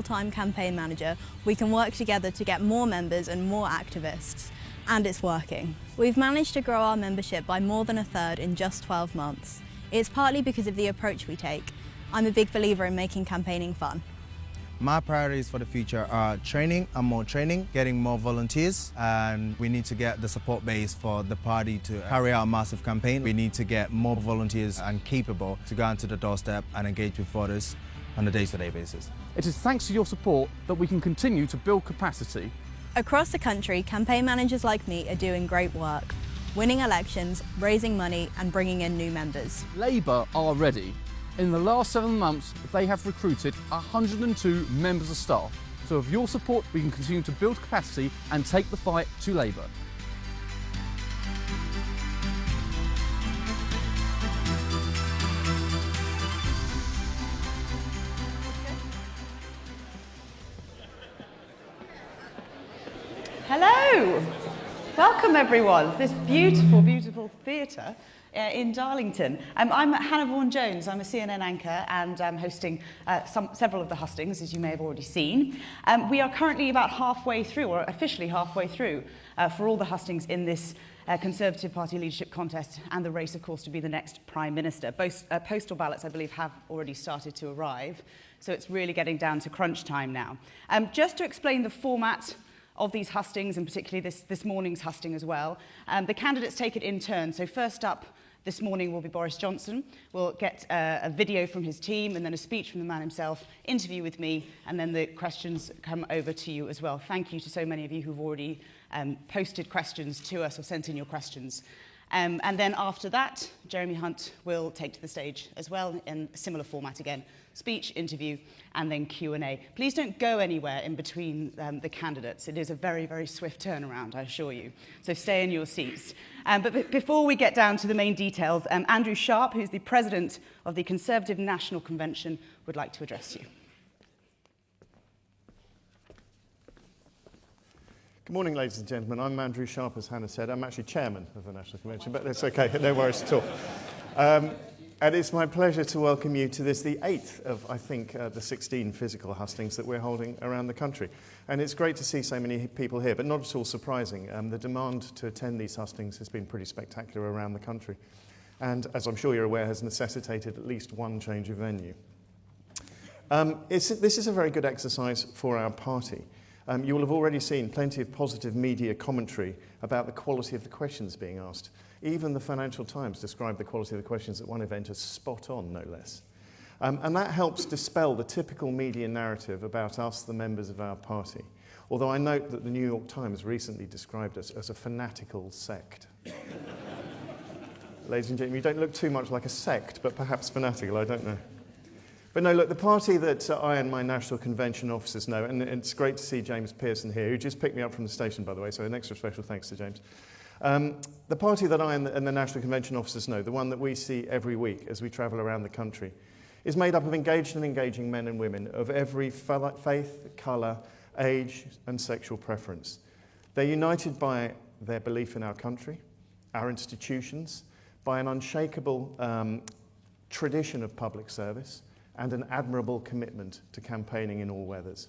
full-time campaign manager, we can work together to get more members and more activists. And it's working. We've managed to grow our membership by more than a third in just 12 months. It's partly because of the approach we take. I'm a big believer in making campaigning fun. My priorities for the future are training and more training, getting more volunteers, and we need to get the support base for the party to carry out a massive campaign. We need to get more volunteers and capable to go onto the doorstep and engage with voters on a day-to-day basis. It is thanks to your support that we can continue to build capacity. Across the country, campaign managers like me are doing great work, winning elections, raising money and bringing in new members. Labour are ready. In the last 7 months, they have recruited 102 members of staff. So with your support, we can continue to build capacity and take the fight to Labour. Hello! Welcome everyone to this beautiful, beautiful theatre in Darlington. I'm Hannah Vaughan-Jones. I'm a CNN anchor and I'm hosting several of the hustings, as you may have already seen. We are currently about halfway through, or officially halfway through, for all the hustings in this Conservative Party leadership contest and the race, of course, to be the next Prime Minister. Both postal ballots, I believe, have already started to arrive, so it's really getting down to crunch time now. Just to explain the format of these hustings, and particularly this morning's husting as well, the candidates take it in turn. So first up this morning will be Boris Johnson. We'll get a video from his team and then a speech from the man himself, interview with me, and then the questions come over to you as well. Thank you to so many of you who've already posted questions to us or sent in your questions. And then after that, Jeremy Hunt will take to the stage as well in a similar format again. Speech, interview, and then Q&A. Please don't go anywhere in between the candidates. It is a very, very swift turnaround, I assure you. So stay in your seats. But before we get down to the main details, Andrew Sharp, who's the president of the Conservative National Convention, would like to address you. Good morning, ladies and gentlemen. I'm Andrew Sharp, as Hannah said. I'm actually chairman of the National Convention, but that's okay. No worries at all. And it's my pleasure to welcome you to this, the 8th of, I think, the 16 physical hustings that we're holding around the country. And it's great to see so many people here, but not at all surprising. The demand to attend these hustings has been pretty spectacular around the country. And, as I'm sure you're aware, has necessitated at least one change of venue. This is a very good exercise for our party. You will have already seen plenty of positive media commentary about the quality of the questions being asked. Even the Financial Times described the quality of the questions at one event as spot on, no less. And that helps dispel the typical media narrative about us, the members of our party. Although I note that the New York Times recently described us as a fanatical sect. Ladies and gentlemen, you don't look too much like a sect, but perhaps fanatical, I don't know. But no, look, the party that I and my National Convention officers know, and it's great to see James Pearson here, who just picked me up from the station, by the way, so an extra special thanks to James. The party that I and the National Convention officers know, the one that we see every week as we travel around the country, is made up of engaged and engaging men and women of every faith, colour, age and sexual preference. They're united by their belief in our country, our institutions, by an unshakable tradition of public service, and an admirable commitment to campaigning in all weathers.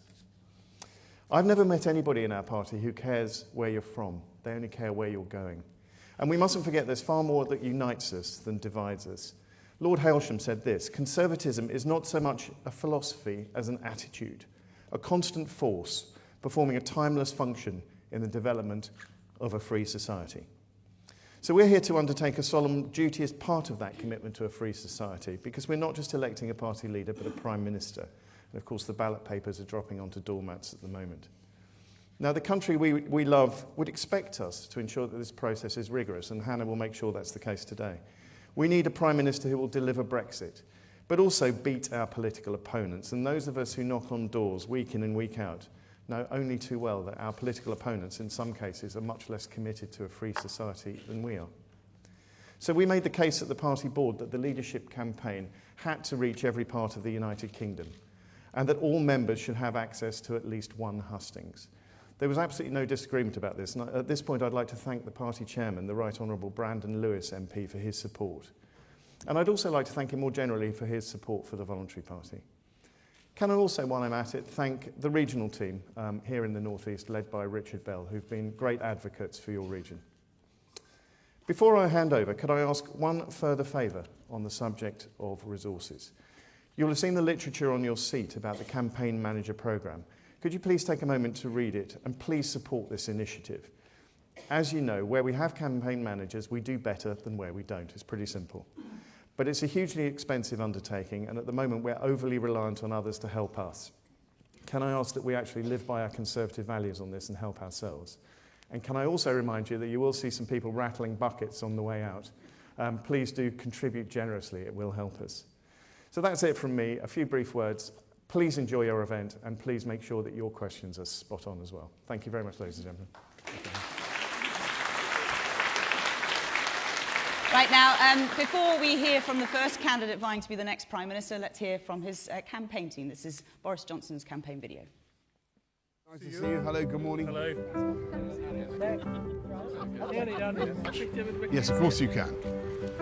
I've never met anybody in our party who cares where you're from. They only care where you're going. And we mustn't forget there's far more that unites us than divides us. Lord Hailsham said this: conservatism is not so much a philosophy as an attitude, a constant force performing a timeless function in the development of a free society. So we're here to undertake a solemn duty as part of that commitment to a free society, because we're not just electing a party leader, but a Prime Minister. And of course, the ballot papers are dropping onto doormats at the moment. Now, the country we love would expect us to ensure that this process is rigorous, and Hannah will make sure that's the case today. We need a Prime Minister who will deliver Brexit, but also beat our political opponents. And those of us who knock on doors week in and week out know only too well that our political opponents, in some cases, are much less committed to a free society than we are. So we made the case at the party board that the leadership campaign had to reach every part of the United Kingdom, and that all members should have access to at least one hustings. There was absolutely no disagreement about this, and at this point I'd like to thank the party chairman, the Right Honourable Brandon Lewis MP, for his support. And I'd also like to thank him more generally for his support for the Voluntary Party. Can I also, while I'm at it, thank the regional team here in the North East, led by Richard Bell, who've been great advocates for your region. Before I hand over, could I ask one further favour on the subject of resources? You'll have seen the literature on your seat about the Campaign Manager programme. Could you please take a moment to read it and please support this initiative? As you know, where we have campaign managers, we do better than where we don't. It's pretty simple. But it's a hugely expensive undertaking, and at the moment we're overly reliant on others to help us. Can I ask that we actually live by our Conservative values on this and help ourselves? And can I also remind you that you will see some people rattling buckets on the way out. Please do contribute generously, it will help us. So that's it from me, a few brief words. Please enjoy your event, and please make sure that your questions are spot on as well. Thank you very much, ladies and gentlemen. Right now, before we hear from the first candidate vying to be the next Prime Minister, let's hear from his campaign team. This is Boris Johnson's campaign video. Nice to see you. Hello, good morning. Hello. Yes, of course you can.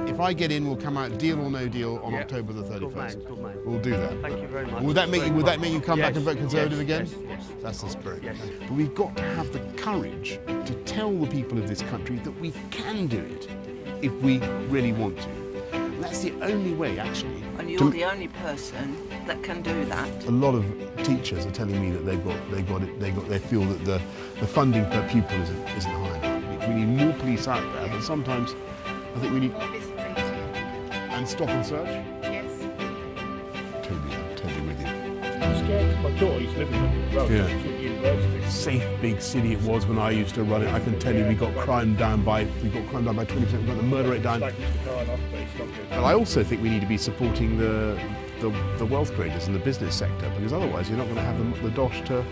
If I get in, we'll come out deal or no deal on October the 31st. Good man. We'll do that. Thank you very much. Would that make you come back and vote Conservative again? Yes. That's the spirit. Yes. But we've got to have the courage to tell the people of this country that we can do it if we really want to. And that's the only way, actually. And you're the only person that can do that. A lot of teachers are telling me that they feel that the funding per pupil isn't high enough. We need more police out there, but sometimes I think we need... And stop and search? Yes. Totally with you. I'm scared. My daughter used to live in the road. University. Safe big city it was when I used to run it. I can tell you we got crime down by 20%, we got the murder rate down. But I also think we need to be supporting the wealth creators in the business sector, because otherwise you're not going to have the dosh to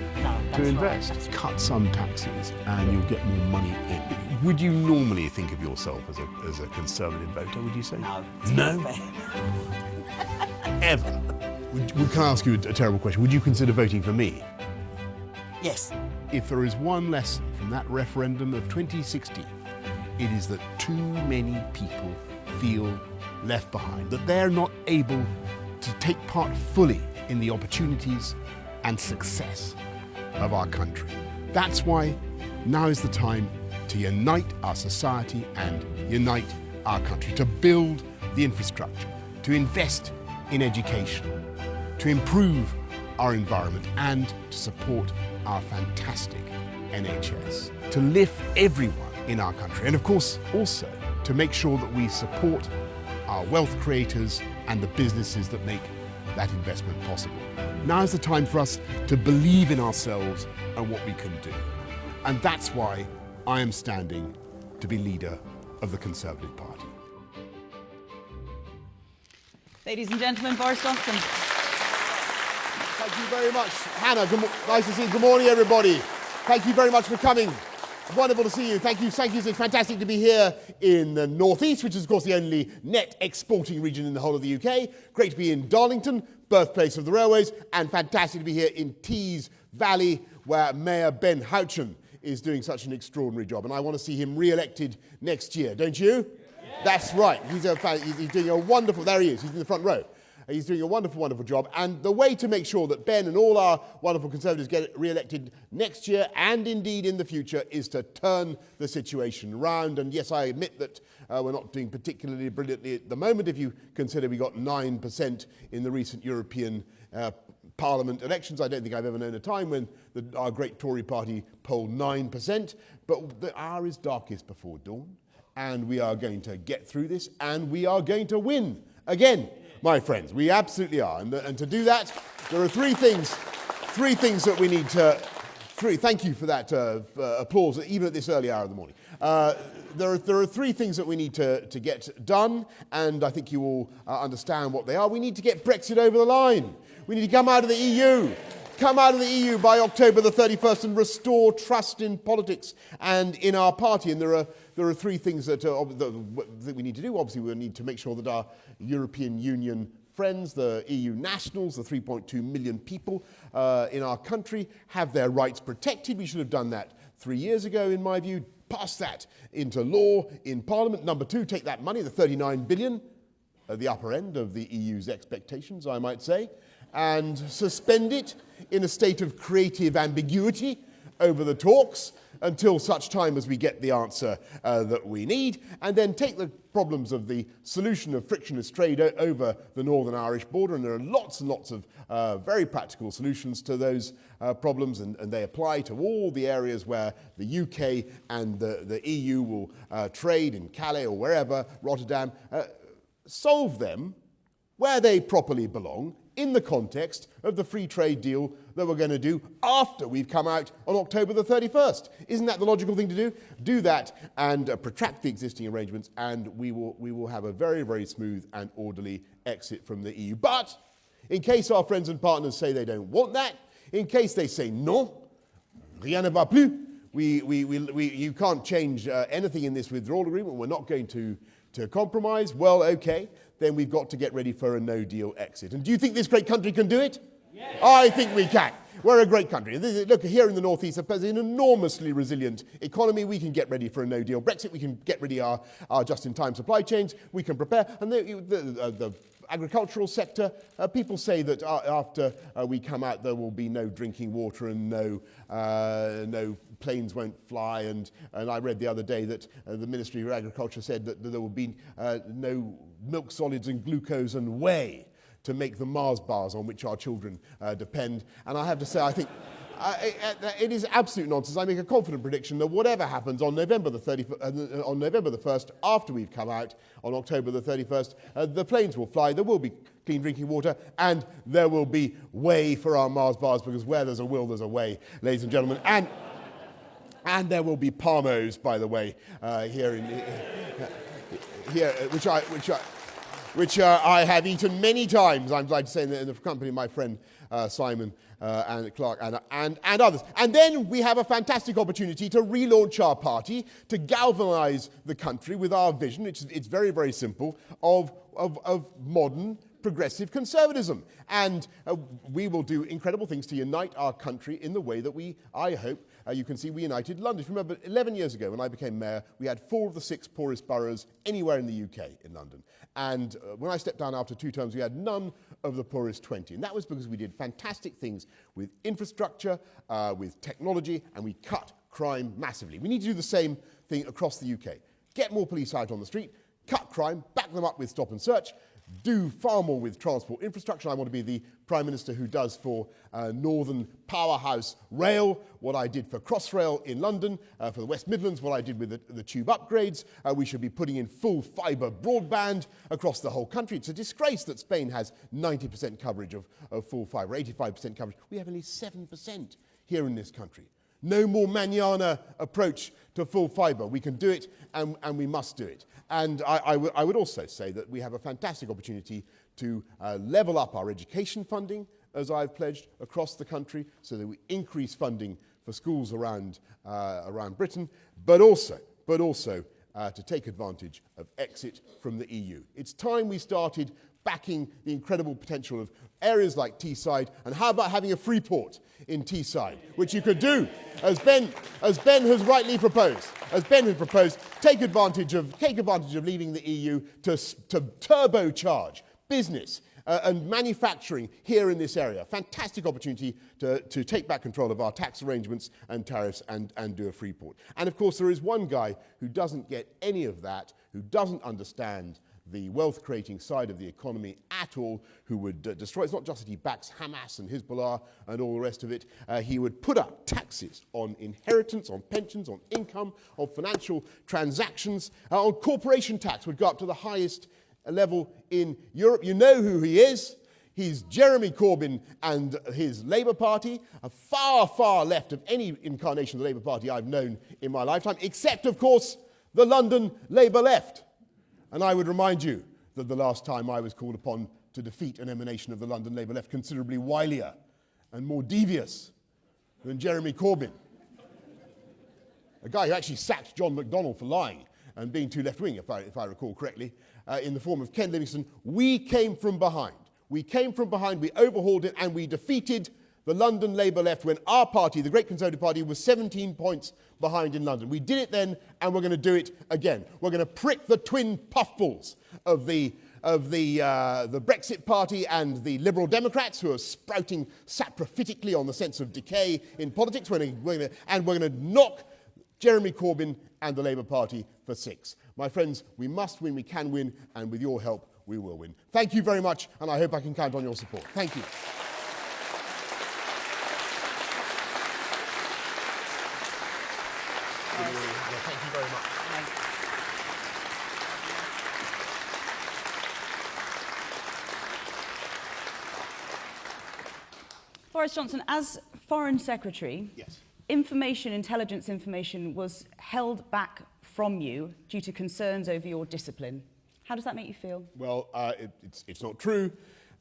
invest. Right. Cut some taxes and you'll get more money in. Would you normally think of yourself as a Conservative voter, would you say? No. No? Ever? Can I ask you a terrible question? Would you consider voting for me? Yes. If there is one lesson from that referendum of 2016, it is that too many people feel left behind, that they're not able to take part fully in the opportunities and success of our country. That's why now is the time to unite our society and unite our country, to build the infrastructure, to invest in education, to improve our environment and to support our fantastic NHS, to lift everyone in our country, and of course also to make sure that we support our wealth creators and the businesses that make that investment possible. Now is the time for us to believe in ourselves and what we can do. And that's why I am standing to be leader of the Conservative Party. Ladies and gentlemen, Boris Johnson. Thank you very much, Hannah. Nice to see you. Good morning, everybody. Thank you very much for coming. Wonderful to see you. Thank you. It's fantastic to be here in the North East, which is, of course, the only net exporting region in the whole of the UK. Great to be in Darlington, birthplace of the railways, and fantastic to be here in Tees Valley, where Mayor Ben Houchen is doing such an extraordinary job. And I want to see him re-elected next year, don't you? Yeah. That's right. He's doing a wonderful... There he is. He's in the front row. He's doing a wonderful, wonderful job. And the way to make sure that Ben and all our wonderful Conservatives get re-elected next year and indeed in the future is to turn the situation around. And yes, I admit that we're not doing particularly brilliantly at the moment. If you consider we got 9% in the recent European Parliament elections, I don't think I've ever known a time when our great Tory Party polled 9%. But the hour is darkest before dawn. And we are going to get through this. And we are going to win again. My friends, we absolutely are. And to do that, there are three things that we need to... Thank you for that applause, even at this early hour of the morning. There are three things that we need to get done, and I think you all understand what they are. We need to get Brexit over the line. We need to come out of the EU. Come out of the EU by October the 31st and restore trust in politics and in our party. And there are three things that we need to do. Obviously, we need to make sure that our European Union friends, the EU nationals, the 3.2 million people in our country, have their rights protected. We should have done that 3 years ago, in my view. Pass that into law in Parliament. Number two, take that money, the 39 billion, at the upper end of the EU's expectations, I might say, and suspend it in a state of creative ambiguity over the talks until such time as we get the answer that we need, and then take the problems of the solution of frictionless trade over the Northern Irish border, and there are lots and lots of very practical solutions to those problems, and they apply to all the areas where the UK and the EU will trade, in Calais or wherever, Rotterdam. Solve them where they properly belong, in the context of the free trade deal that we're going to do after we've come out on October the 31st. Isn't that the logical thing to do? Do that and protract the existing arrangements, and we will have a very, very smooth and orderly exit from the EU. But in case our friends and partners say they don't want that, in case they say non, rien ne va plus, you can't change anything in this withdrawal agreement, we're not going to compromise, well, okay, then we've got to get ready for a no-deal exit. And do you think this great country can do it? Yes. I think we can. We're a great country. Look, here in the North East, there's an enormously resilient economy. We can get ready for a no-deal Brexit. We can get ready our just-in-time supply chains. We can prepare. And the agricultural sector, people say that after we come out, there will be no drinking water and no planes won't fly. And I read the other day that the Ministry of Agriculture said that there will be no milk solids and glucose and whey to make the Mars bars on which our children depend. And I have to say, I think it is absolute nonsense. I make a confident prediction that whatever happens on November the 1st, after we've come out on October the 31st, the planes will fly, there will be clean drinking water, and there will be whey for our Mars bars, because where there's a will, there's a way, ladies and gentlemen. And there will be Parmos, by the way, here, which I have eaten many times, I'm glad to say, in the company of my friend Simon and Clark and others. And then we have a fantastic opportunity to relaunch our party, to galvanise the country with our vision, which it's very, very simple, of modern progressive conservatism. And we will do incredible things to unite our country in the way that I hope, you can see we united London. If you remember, 11 years ago when I became mayor, we had 4 of the 6 poorest boroughs anywhere in the UK in London. And when I stepped down after 2 terms, we had none of the poorest 20. And that was because we did fantastic things with infrastructure, with technology, and we cut crime massively. We need to do the same thing across the UK. Get more police out on the street, cut crime, back them up with stop and search, do far more with transport infrastructure. I want to be the Prime Minister who does for Northern Powerhouse Rail what I did for Crossrail in London, for the West Midlands what I did with the tube upgrades. We should be putting in full fibre broadband across the whole country. It's a disgrace that Spain has 90% coverage of full fibre, 85% coverage. We have only 7% here in this country. No more manana approach to full fibre. We can do it, and we must do it. And I would also say that we have a fantastic opportunity to level up our education funding, as I've pledged, across the country, so that we increase funding for schools around Britain, but also to take advantage of exit from the EU. It's time we started backing the incredible potential of areas like Teesside, and how about having a free port in Teesside, which you could do, as Ben has rightly proposed. As Ben has proposed, take advantage of leaving the EU to turbocharge business and manufacturing here in this area. Fantastic opportunity to take back control of our tax arrangements and tariffs and do a free port. And of course, there is one guy who doesn't get any of that, who doesn't understand the wealth-creating side of the economy at all, who would destroy. It's not just that he backs Hamas and Hezbollah and all the rest of it. He would put up taxes on inheritance, on pensions, on income, on financial transactions, on corporation tax would go up to the highest level in Europe. You know who he is. He's Jeremy Corbyn and his Labour Party, a far, far left of any incarnation of the Labour Party I've known in my lifetime, except, of course, the London Labour left. And I would remind you that the last time I was called upon to defeat an emanation of the London Labour left considerably wilier and more devious than Jeremy Corbyn, a guy who actually sacked John McDonnell for lying and being too left-wing, if I recall correctly, in the form of Ken Livingstone. We came from behind. We came from behind, we overhauled it, and we defeated the London Labour left when our party, the Great Conservative Party, was 17 points behind in London. We did it then, and we're going to do it again. We're going to prick the twin puffballs of the of the Brexit Party and the Liberal Democrats, who are sprouting saprophytically on the sense of decay in politics. We're going to knock Jeremy Corbyn and the Labour Party for 6. My friends, we must win, we can win, and with your help, we will win. Thank you very much, and I hope I can count on your support. Thank you. Thank you very much. Boris Johnson, as Foreign Secretary, yes, intelligence information was held back from you due to concerns over your discipline. How does that make you feel? Well, it's not true,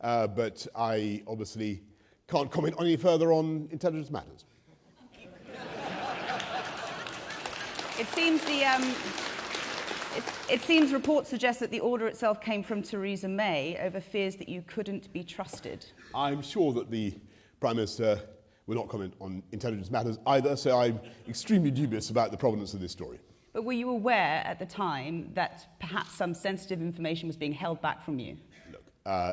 but I obviously can't comment any further on intelligence matters. It seems reports suggest that the order itself came from Theresa May over fears that you couldn't be trusted. I'm sure that the Prime Minister will not comment on intelligence matters either, so I'm extremely dubious about the provenance of this story. But were you aware at the time that perhaps some sensitive information was being held back from you? Look,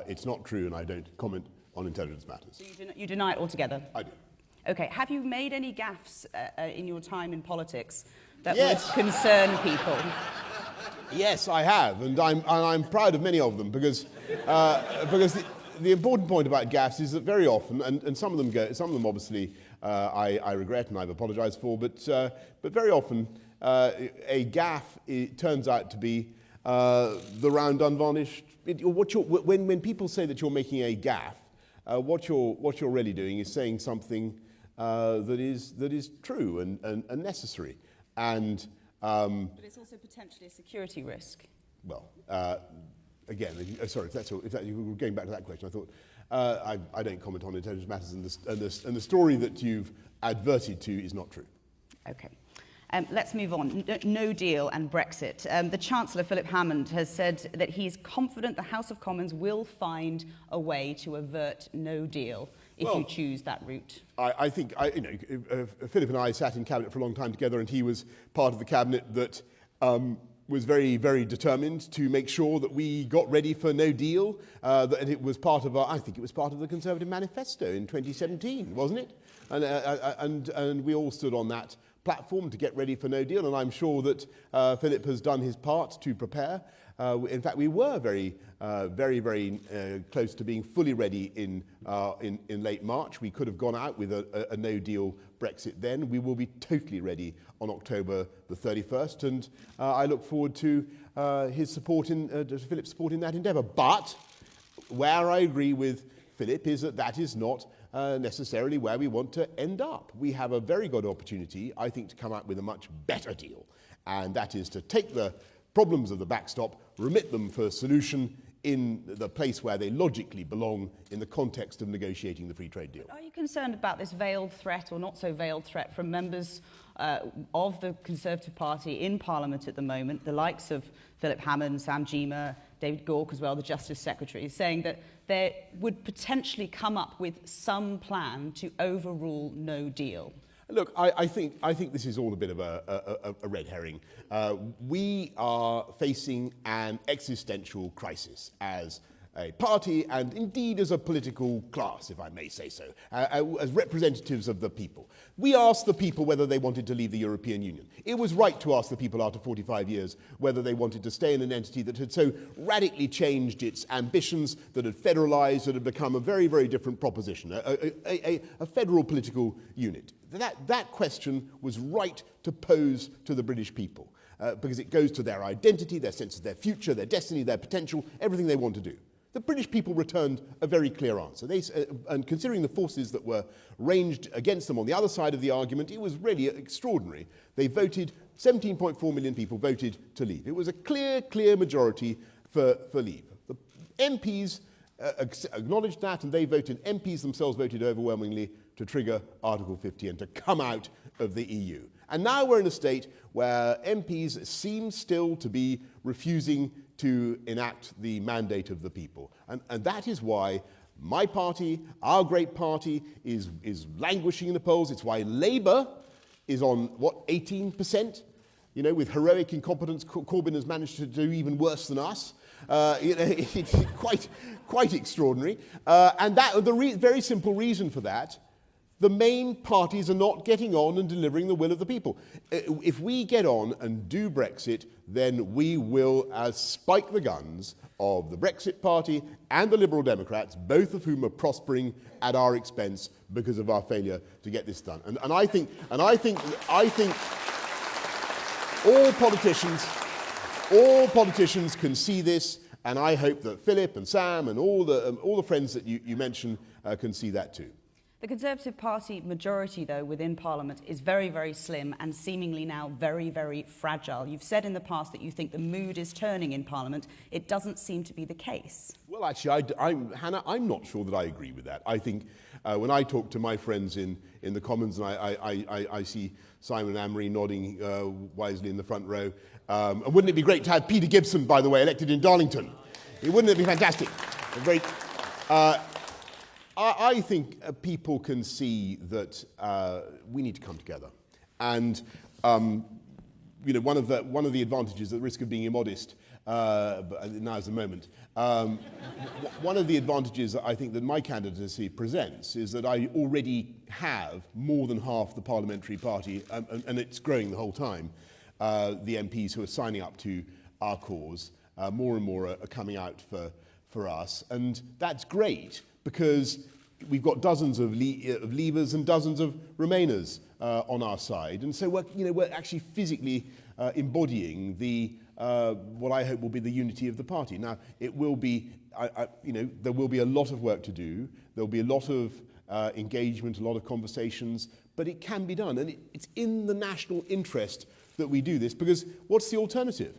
it's not true, and I don't comment on intelligence matters. So you deny it altogether? I do. Okay. Have you made any gaffes in your time in politics that would concern people? Yes, I have, and I'm proud of many of them because the important point about gaffes is that very often, and some of them obviously I regret and I've apologised for, but very often a gaffe turns out to be the round unvarnished. When people say that you're making a gaffe, what you're really doing is saying something that is true and necessary, and. But it's also potentially a security risk. Well, again, sorry, if you were going back to that question, I thought I don't comment on intelligence matters, and the story that you've adverted to is not true. Okay. Let's move on. No deal and Brexit. The Chancellor, Philip Hammond, has said that he's confident the House of Commons will find a way to avert no deal if you choose that route. I think, Philip and I sat in Cabinet for a long time together, and he was part of the Cabinet that was very, very determined to make sure that we got ready for no deal, that it was part of I think it was part of the Conservative Manifesto in 2017, wasn't it? And we all stood on that platform to get ready for no deal, and I'm sure that Philip has done his part to prepare. In fact, we were very close to being fully ready in late March. We could have gone out with a no-deal Brexit then. We will be totally ready on October the 31st, and I look forward to his support Philip's support in that endeavour. But where I agree with Philip is that is not necessarily where we want to end up. We have a very good opportunity, I think, to come out with a much better deal, and that is to take the problems of the backstop, remit them for a solution in the place where they logically belong in the context of negotiating the free trade deal. Are you concerned about this veiled threat or not so veiled threat from members of the Conservative Party in Parliament at the moment, the likes of Philip Hammond, Sam Gyimah, David Gauke as well, the Justice Secretary, saying that they would potentially come up with some plan to overrule no deal? Look, I think this is all a bit of a red herring. We are facing an existential crisis as a party and indeed as a political class, if I may say so, as representatives of the people. We asked the people whether they wanted to leave the European Union. It was right to ask the people after 45 years whether they wanted to stay in an entity that had so radically changed its ambitions, that had federalised, that had become a very, very different proposition, a federal political unit. That question was right to pose to the British people because it goes to their identity, their sense of their future, their destiny, their potential, everything they want to do. The British people returned a very clear answer. And considering the forces that were ranged against them on the other side of the argument, it was really extraordinary. They voted, 17.4 million people voted to leave. It was a clear majority for leave. The MPs acknowledged that, and they voted, MPs themselves voted overwhelmingly to trigger Article 50 and to come out of the EU. And now we're in a state where MPs seem still to be refusing to enact the mandate of the people. And that is why my party, our great party, is languishing in the polls. It's why Labour is on, 18%? You know, with heroic incompetence, Corbyn has managed to do even worse than us. It's quite extraordinary. And the very simple reason for that, the main parties are not getting on and delivering the will of the people. If we get on and do Brexit, then we will spike the guns of the Brexit Party and the Liberal Democrats, both of whom are prospering at our expense because of our failure to get this done. And I think all politicians can see this, and I hope that Philip and Sam and all the friends that you mentioned can see that too. The Conservative Party majority, though, within Parliament is very, very slim and seemingly now very, very fragile. You've said in the past that you think the mood is turning in Parliament. It doesn't seem to be the case. Well, actually, Hannah, I'm not sure that I agree with that. I think when I talk to my friends in the Commons, and I see Simon and Anne-Marie nodding wisely in the front row, and wouldn't it be great to have Peter Gibson, by the way, elected in Darlington? Wouldn't it be fantastic? Great. I think people can see that we need to come together, and one of the advantages, at the risk of being immodest, but now is the moment. One of the advantages I think that my candidacy presents is that I already have more than half the parliamentary party, and it's growing the whole time. The MPs who are signing up to our cause, more and more are coming out for us, and that's great, because we've got dozens of leavers and dozens of remainers on our side, and so we're actually physically embodying what I hope will be the unity of the party. Now, it will be, there will be a lot of work to do. There will be a lot of engagement, a lot of conversations, but it can be done, and it's in the national interest that we do this, because what's the alternative?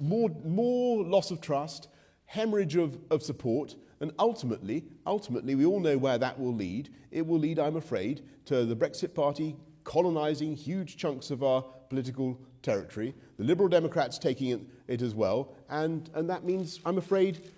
More loss of trust, hemorrhage of support, and ultimately, we all know where that will lead. It will lead, I'm afraid, to the Brexit Party colonising huge chunks of our political territory, the Liberal Democrats taking it as well, and that means, I'm afraid,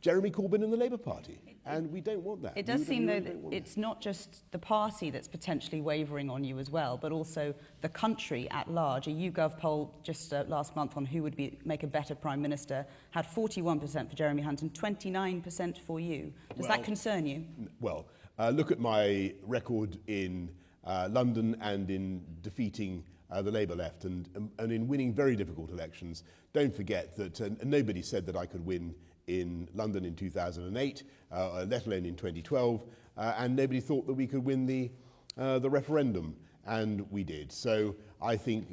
Jeremy Corbyn and the Labour Party. And we don't want that. It does seem, though, that it's not just the party that's potentially wavering on you as well, but also the country at large. A YouGov poll just last month on who would make a better Prime Minister had 41% for Jeremy Hunt and 29% for you. Does that concern you? Well, look at my record in London and in defeating the Labour left and in winning very difficult elections. Don't forget that nobody said that I could win in London in 2008, let alone in 2012, and nobody thought that we could win the referendum, and we did. So I think,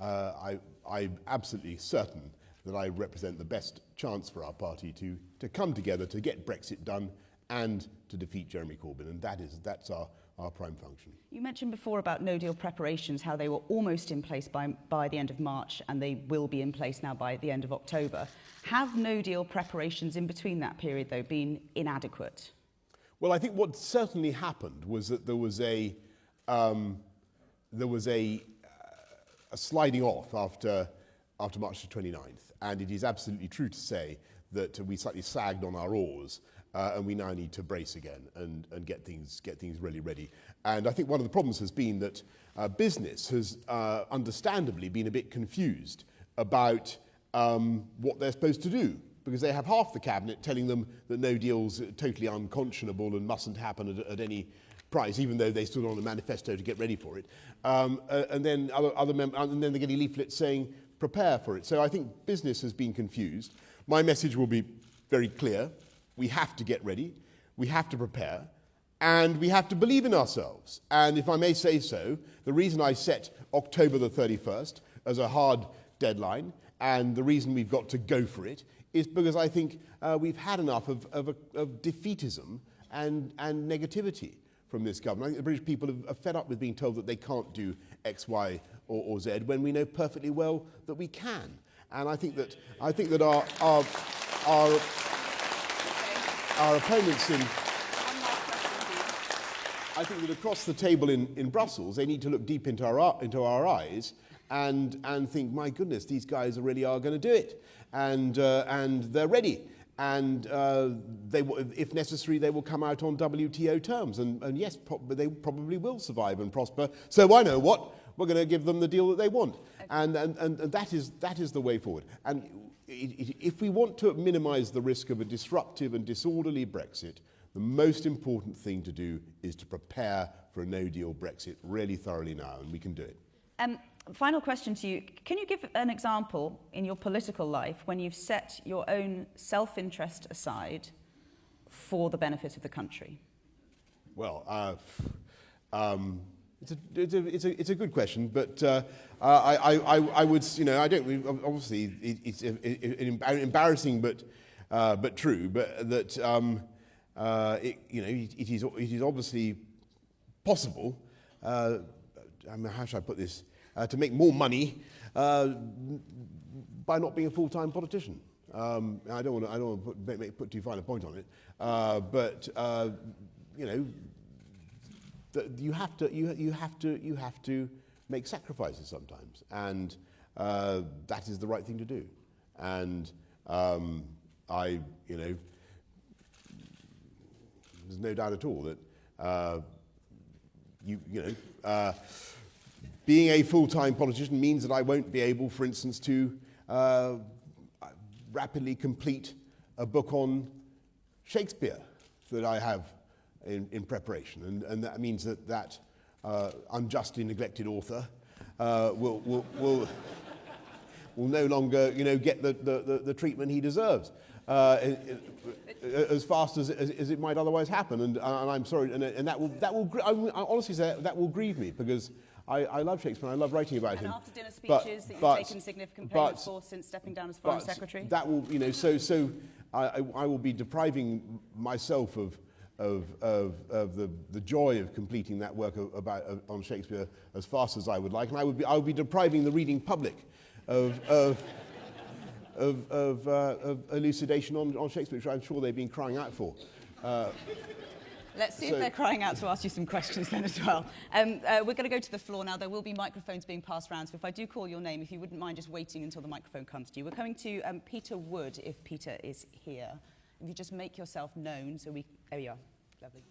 I'm absolutely certain that I represent the best chance for our party to come together to get Brexit done and to defeat Jeremy Corbyn, and that's our prime function. You mentioned before about no deal preparations, how they were almost in place by the end of March, and they will be in place now by the end of October. Have no deal preparations in between that period, though, been inadequate? Well, I think what certainly happened was that there was a sliding off after March the 29th, and it is absolutely true to say that we slightly sagged on our oars. And we now need to brace again and get things really ready. And I think one of the problems has been that business has understandably been a bit confused about what they're supposed to do, because they have half the cabinet telling them that no deal's totally unconscionable and mustn't happen at any price, even though they stood on a manifesto to get ready for it. And then and then they're getting leaflets saying prepare for it. So I think business has been confused. My message will be very clear. We have to get ready, we have to prepare, and we have to believe in ourselves. And if I may say so, the reason I set October the 31st as a hard deadline, and the reason we've got to go for it, is because I think we've had enough of defeatism and negativity from this government. I think the British people are fed up with being told that they can't do X, Y, or Z, when we know perfectly well that we can. And I think that our opponents I think that across the table in Brussels, they need to look deep into our eyes and think, my goodness, these guys really are going to do it, and they're ready, and if necessary, they will come out on WTO terms, and yes, they probably will survive and prosper. So I know what we're going to give them the deal that they want, and that is the way forward. And if we want to minimise the risk of a disruptive and disorderly Brexit, the most important thing to do is to prepare for a no-deal Brexit really thoroughly now, and we can do it. Final question to you. Can you give an example in your political life when you've set your own self-interest aside for the benefit of the country? Well, it's a good question, but I would, you know, I don't, obviously it's embarrassing but true, but that you know, it is obviously possible. I mean, how should I put this? To make more money by not being a full-time politician. I don't want to put too fine a point on it, but you know, you have to make sacrifices sometimes, and that is the right thing to do. And you know, there's no doubt at all that you know. Being a full-time politician means that I won't be able, for instance, to rapidly complete a book on Shakespeare that I have in preparation, and that means that unjustly neglected author will no longer, you know, get the treatment he deserves as fast as it might otherwise happen. And I'm sorry, and that will I honestly say that will grieve me, because I love Shakespeare and I love writing about him. And after dinner speeches that you've taken significant payment for since stepping down as Foreign Secretary? That will, you know, so I will be depriving myself of the joy of completing that work on Shakespeare as fast as I would like, and I would be depriving the reading public of elucidation on Shakespeare, which I'm sure they've been crying out for. Let's see if they're crying out to ask you some questions then as well. We're going to go to the floor now. There will be microphones being passed around, so if I do call your name, if you wouldn't mind just waiting until the microphone comes to you. We're coming to Peter Wood, if Peter is here. If you just make yourself known, so we... There you are. Lovely.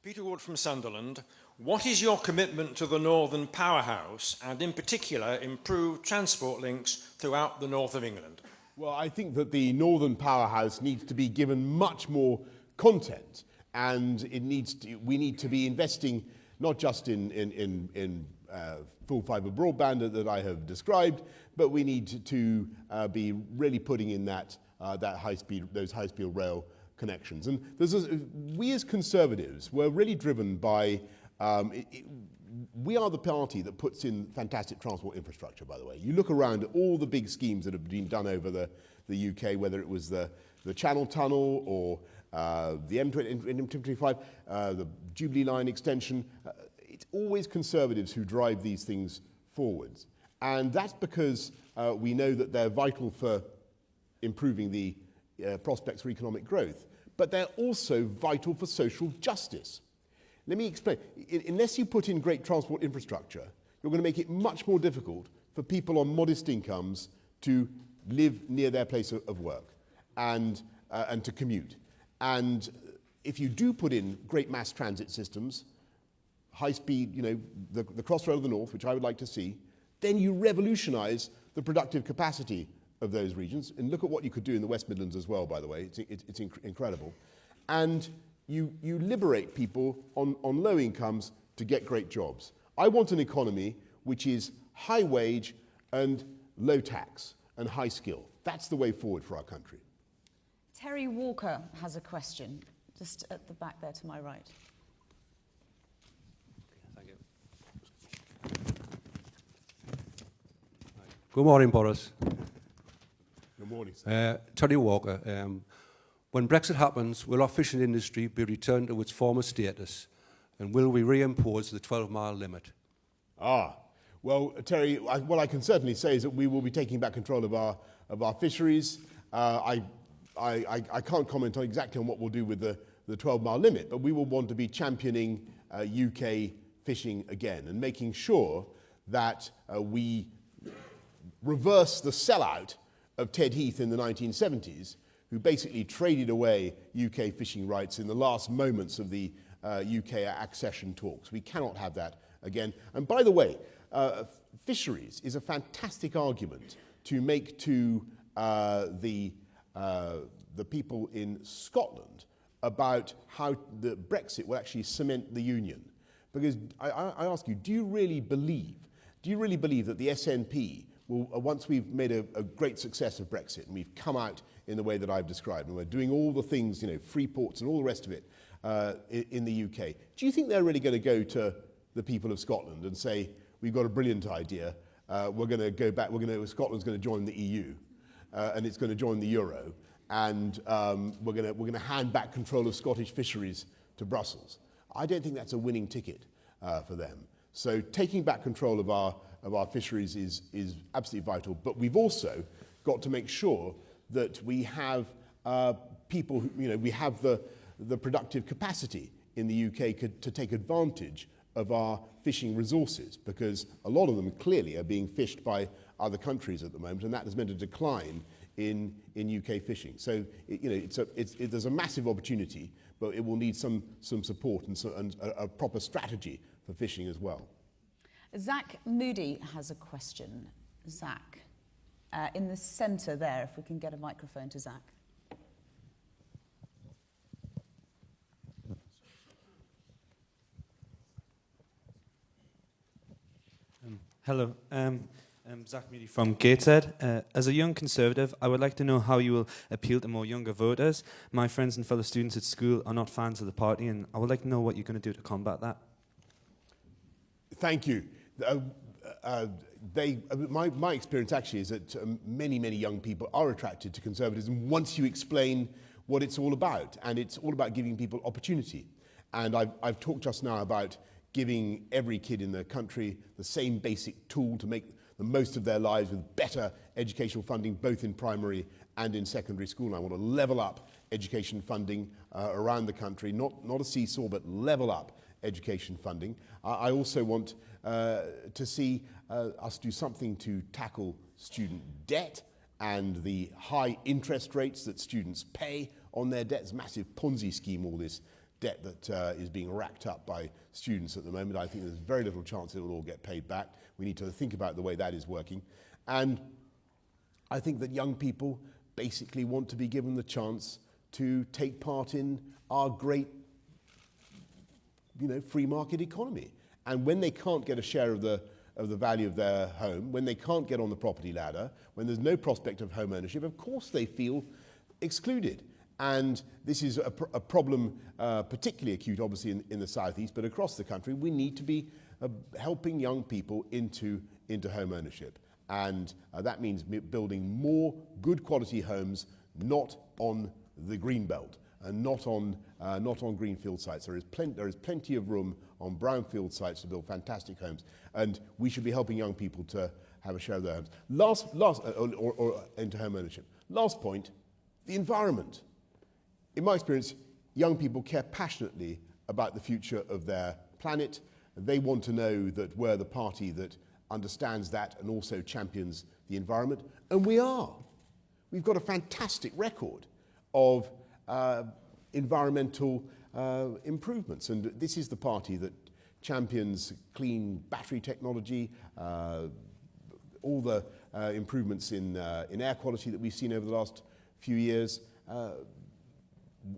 Peter Wood from Sunderland. What is your commitment to the Northern Powerhouse, and in particular improved transport links throughout the north of England? Well, I think that the Northern Powerhouse needs to be given much more content, and we need to be investing not just in full fibre broadband that I have described, but we need to be really putting in those high-speed rail connections. And we as Conservatives were really driven by we are the party that puts in fantastic transport infrastructure, by the way. You look around at all the big schemes that have been done over the UK, whether it was the Channel Tunnel or the M25, the Jubilee Line extension. It's always Conservatives who drive these things forwards. And that's because we know that they're vital for improving the prospects for economic growth, but they're also vital for social justice. Let me explain. Unless you put in great transport infrastructure, you're going to make it much more difficult for people on modest incomes to live near their place of work and to commute. And if you do put in great mass transit systems, high speed, you know, the Crossrail of the North, which I would like to see, then you revolutionise the productive capacity of those regions. And look at what you could do in the West Midlands as well, by the way. It's incredible. And you liberate people on low incomes to get great jobs. I want an economy which is high wage and low tax and high skill. That's the way forward for our country. Terry Walker has a question, just at the back there to my right. Thank you. Good morning, Boris. Good morning, sir. Terry Walker. When Brexit happens, will our fishing industry be returned to its former status, and will we reimpose the 12-mile limit? Well, Terry, what I can certainly say is that we will be taking back control of our fisheries. I can't comment on exactly on what we'll do with the 12-mile limit, but we will want to be championing UK fishing again and making sure that we reverse the sellout of Ted Heath in the 1970s, who basically traded away UK fishing rights in the last moments of the UK accession talks. We cannot have that again. And by the way, fisheries is a fantastic argument to make to the people in Scotland about how the Brexit will actually cement the union. Because I ask you, do you really believe that the SNP will, once we've made a great success of Brexit and we've come out in the way that I've described, and we're doing all the things, you know, free ports and all the rest of it in the UK, do you think they're really going to go to the people of Scotland and say, we've got a brilliant idea, we're going to go back, Scotland's going to join the EU, and it's going to join the Euro, and we're going to hand back control of Scottish fisheries to Brussels? I don't think that's a winning ticket for them. So taking back control of our fisheries is absolutely vital. But we've also got to make sure that we have people who, you know, we have the productive capacity in the UK to take advantage of our fishing resources, because a lot of them clearly are being fished by other countries at the moment, and that has meant a decline in UK fishing. So there's a massive opportunity, but it will need some support and a proper strategy for fishing as well. Zach Moody has a question. Zach, in the centre there, if we can get a microphone to Zach. Hello, I'm Zach Moody from Gateshead. As a young Conservative, I would like to know how you will appeal to more younger voters. My friends and fellow students at school are not fans of the party, and I would like to know what you're going to do to combat that. Thank you. My experience actually is that many young people are attracted to conservatism once you explain what it's all about, and it's all about giving people opportunity. And I've talked just now about giving every kid in the country the same basic tool to make the most of their lives with better educational funding, both in primary and in secondary school. And I want to level up education funding around the country, not a seesaw, but level up education funding. I also want to see us do something to tackle student debt and the high interest rates that students pay on their debt. It's a massive Ponzi scheme, all this debt that is being racked up by students at the moment. I think there's very little chance it will all get paid back. We need to think about the way that is working. And I think that young people basically want to be given the chance to take part in our great, free market economy. And when they can't get a share of the value of their home, when they can't get on the property ladder, when there's no prospect of home ownership, of course they feel excluded. And this is a problem particularly acute, obviously, in the southeast, but across the country. We need to be helping young people into home ownership. And that means building more good quality homes, not on the green belt and not on greenfield sites. There is plenty of room on brownfield sites to build fantastic homes, and we should be helping young people to have a share of their homes. Or into home ownership. Last point, the environment. In my experience, young people care passionately about the future of their planet. They want to know that we're the party that understands that and also champions the environment, and we are. We've got a fantastic record of environmental improvements, and this is the party that champions clean battery technology, all the improvements in air quality that we've seen over the last few years.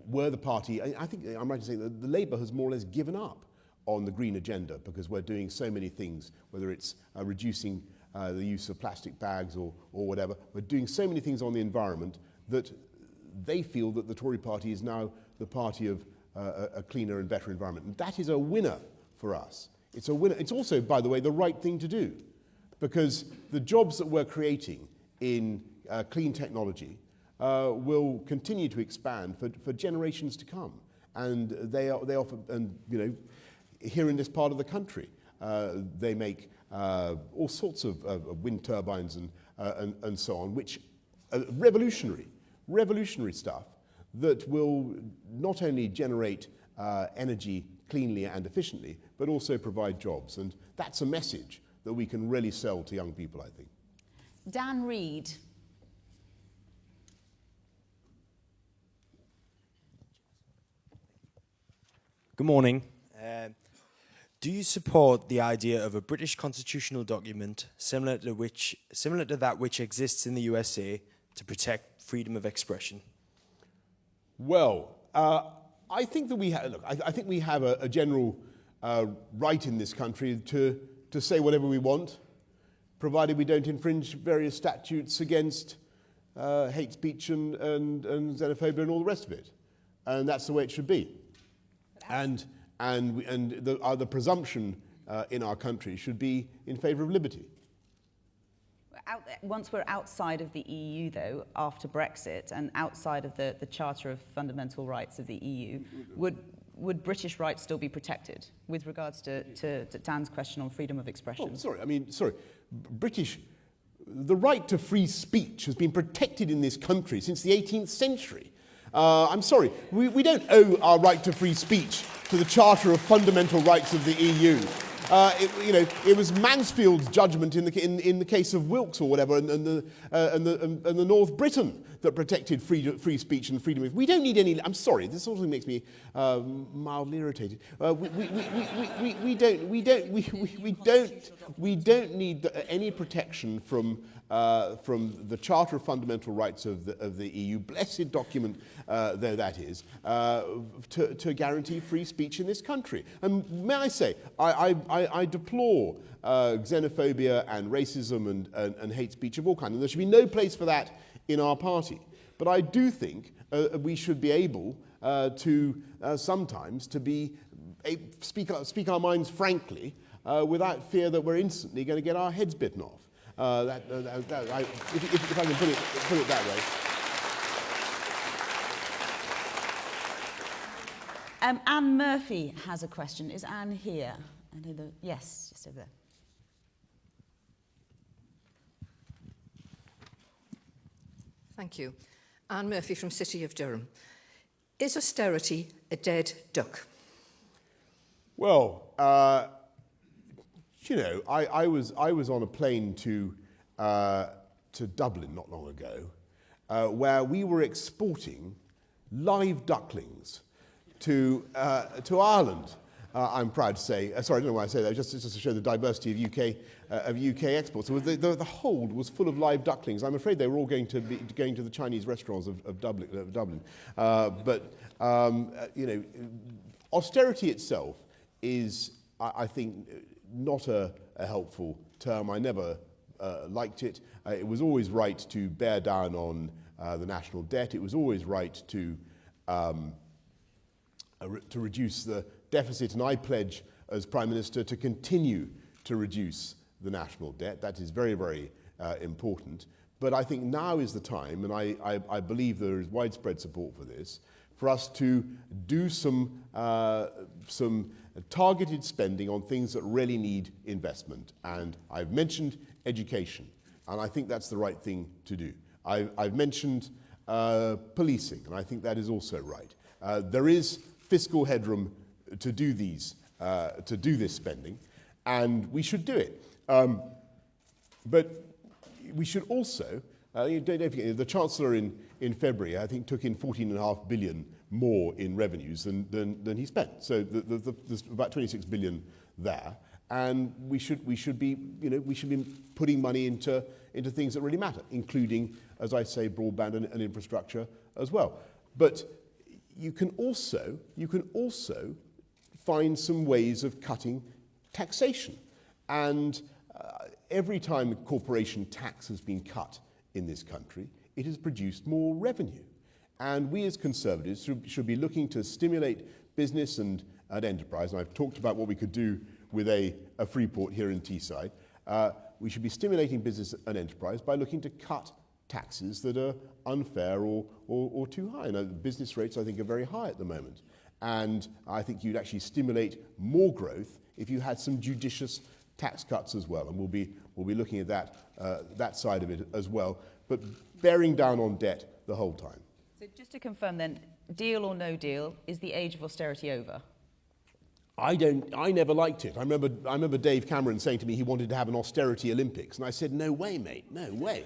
We're the party, I think I'm right to say that the Labour has more or less given up on the green agenda because we're doing so many things, whether it's reducing the use of plastic bags or whatever. We're doing so many things on the environment that they feel that the Tory party is now the party of a cleaner and better environment. And that is a winner for us. It's a winner. It's also, by the way, the right thing to do, because the jobs that we're creating in clean technology will continue to expand for generations to come. And they offer, and here in this part of the country, they make all sorts of wind turbines and so on, which are revolutionary stuff that will not only generate energy cleanly and efficiently, but also provide jobs. And that's a message that we can really sell to young people, I think. Dan Reid. Good morning. Do you support the idea of a British constitutional document similar to that which exists in the USA to protect freedom of expression? Well, I think that we have. Look, I think we have a general right in this country to say whatever we want, provided we don't infringe various statutes against hate speech and xenophobia and all the rest of it, and that's the way it should be. And the presumption in our country should be in favour of liberty. Once we're outside of the EU, though, after Brexit, and outside of the Charter of Fundamental Rights of the EU, would British rights still be protected with regards to Dan's question on freedom of expression? Oh, sorry. The right to free speech has been protected in this country since the 18th century. I'm sorry, we don't owe our right to free speech to the Charter of Fundamental Rights of the EU. It was Mansfield's judgment in the case of Wilkes or whatever, and the North Britain that protected free speech and freedom. We don't need any. I'm sorry, this also makes me mildly irritated. We don't need any protection from the Charter of Fundamental Rights of the EU, blessed document though that is, to guarantee free speech in this country. And may I say, I deplore xenophobia and racism and hate speech of all kinds, and there should be no place for that in our party. But I do think we should be able to sometimes speak our minds frankly without fear that we're instantly going to get our heads bitten off. If I can put it that way. Anne Murphy has a question. Is Anne here? Yes, just over there. Thank you. Anne Murphy from City of Durham. Is austerity a dead duck? Well, I was on a plane to Dublin not long ago, where we were exporting live ducklings to Ireland. I'm proud to say. Sorry, I don't know why I say that. Just to show the diversity of UK exports. So the hold was full of live ducklings. I'm afraid they were all going to the Chinese restaurants of Dublin. Austerity itself is, I think, not a helpful term. I never liked it. It was always right to bear down on the national debt. It was always right to reduce the deficit, and I pledge as Prime Minister to continue to reduce the national debt. That is very, very important. But I think now is the time, and I believe there is widespread support for this, for us to do some targeted spending on things that really need investment. And I've mentioned education, and I think that's the right thing to do. I've mentioned policing, and I think that is also right. There is fiscal headroom to do this spending, and we should do it. But we should also, don't forget, the Chancellor in February, I think, took in 14.5 billion more in revenues than he spent. So there's about 26 billion there, and we should be putting money into things that really matter, including, as I say, broadband and infrastructure as well. But you can also find some ways of cutting taxation. And every time corporation tax has been cut in this country, it has produced more revenue. And we as Conservatives should be looking to stimulate business and enterprise. And I've talked about what we could do with a Freeport here in Teesside. We should be stimulating business and enterprise by looking to cut taxes that are unfair or too high. And business rates, I think, are very high at the moment. And I think you'd actually stimulate more growth if you had some judicious tax cuts as well. And we'll be looking at that side of it as well, but bearing down on debt the whole time. So just to confirm then, deal or no deal, is the age of austerity over? I never liked it. I remember Dave Cameron saying to me he wanted to have an austerity Olympics, and I said, no way, mate, no way.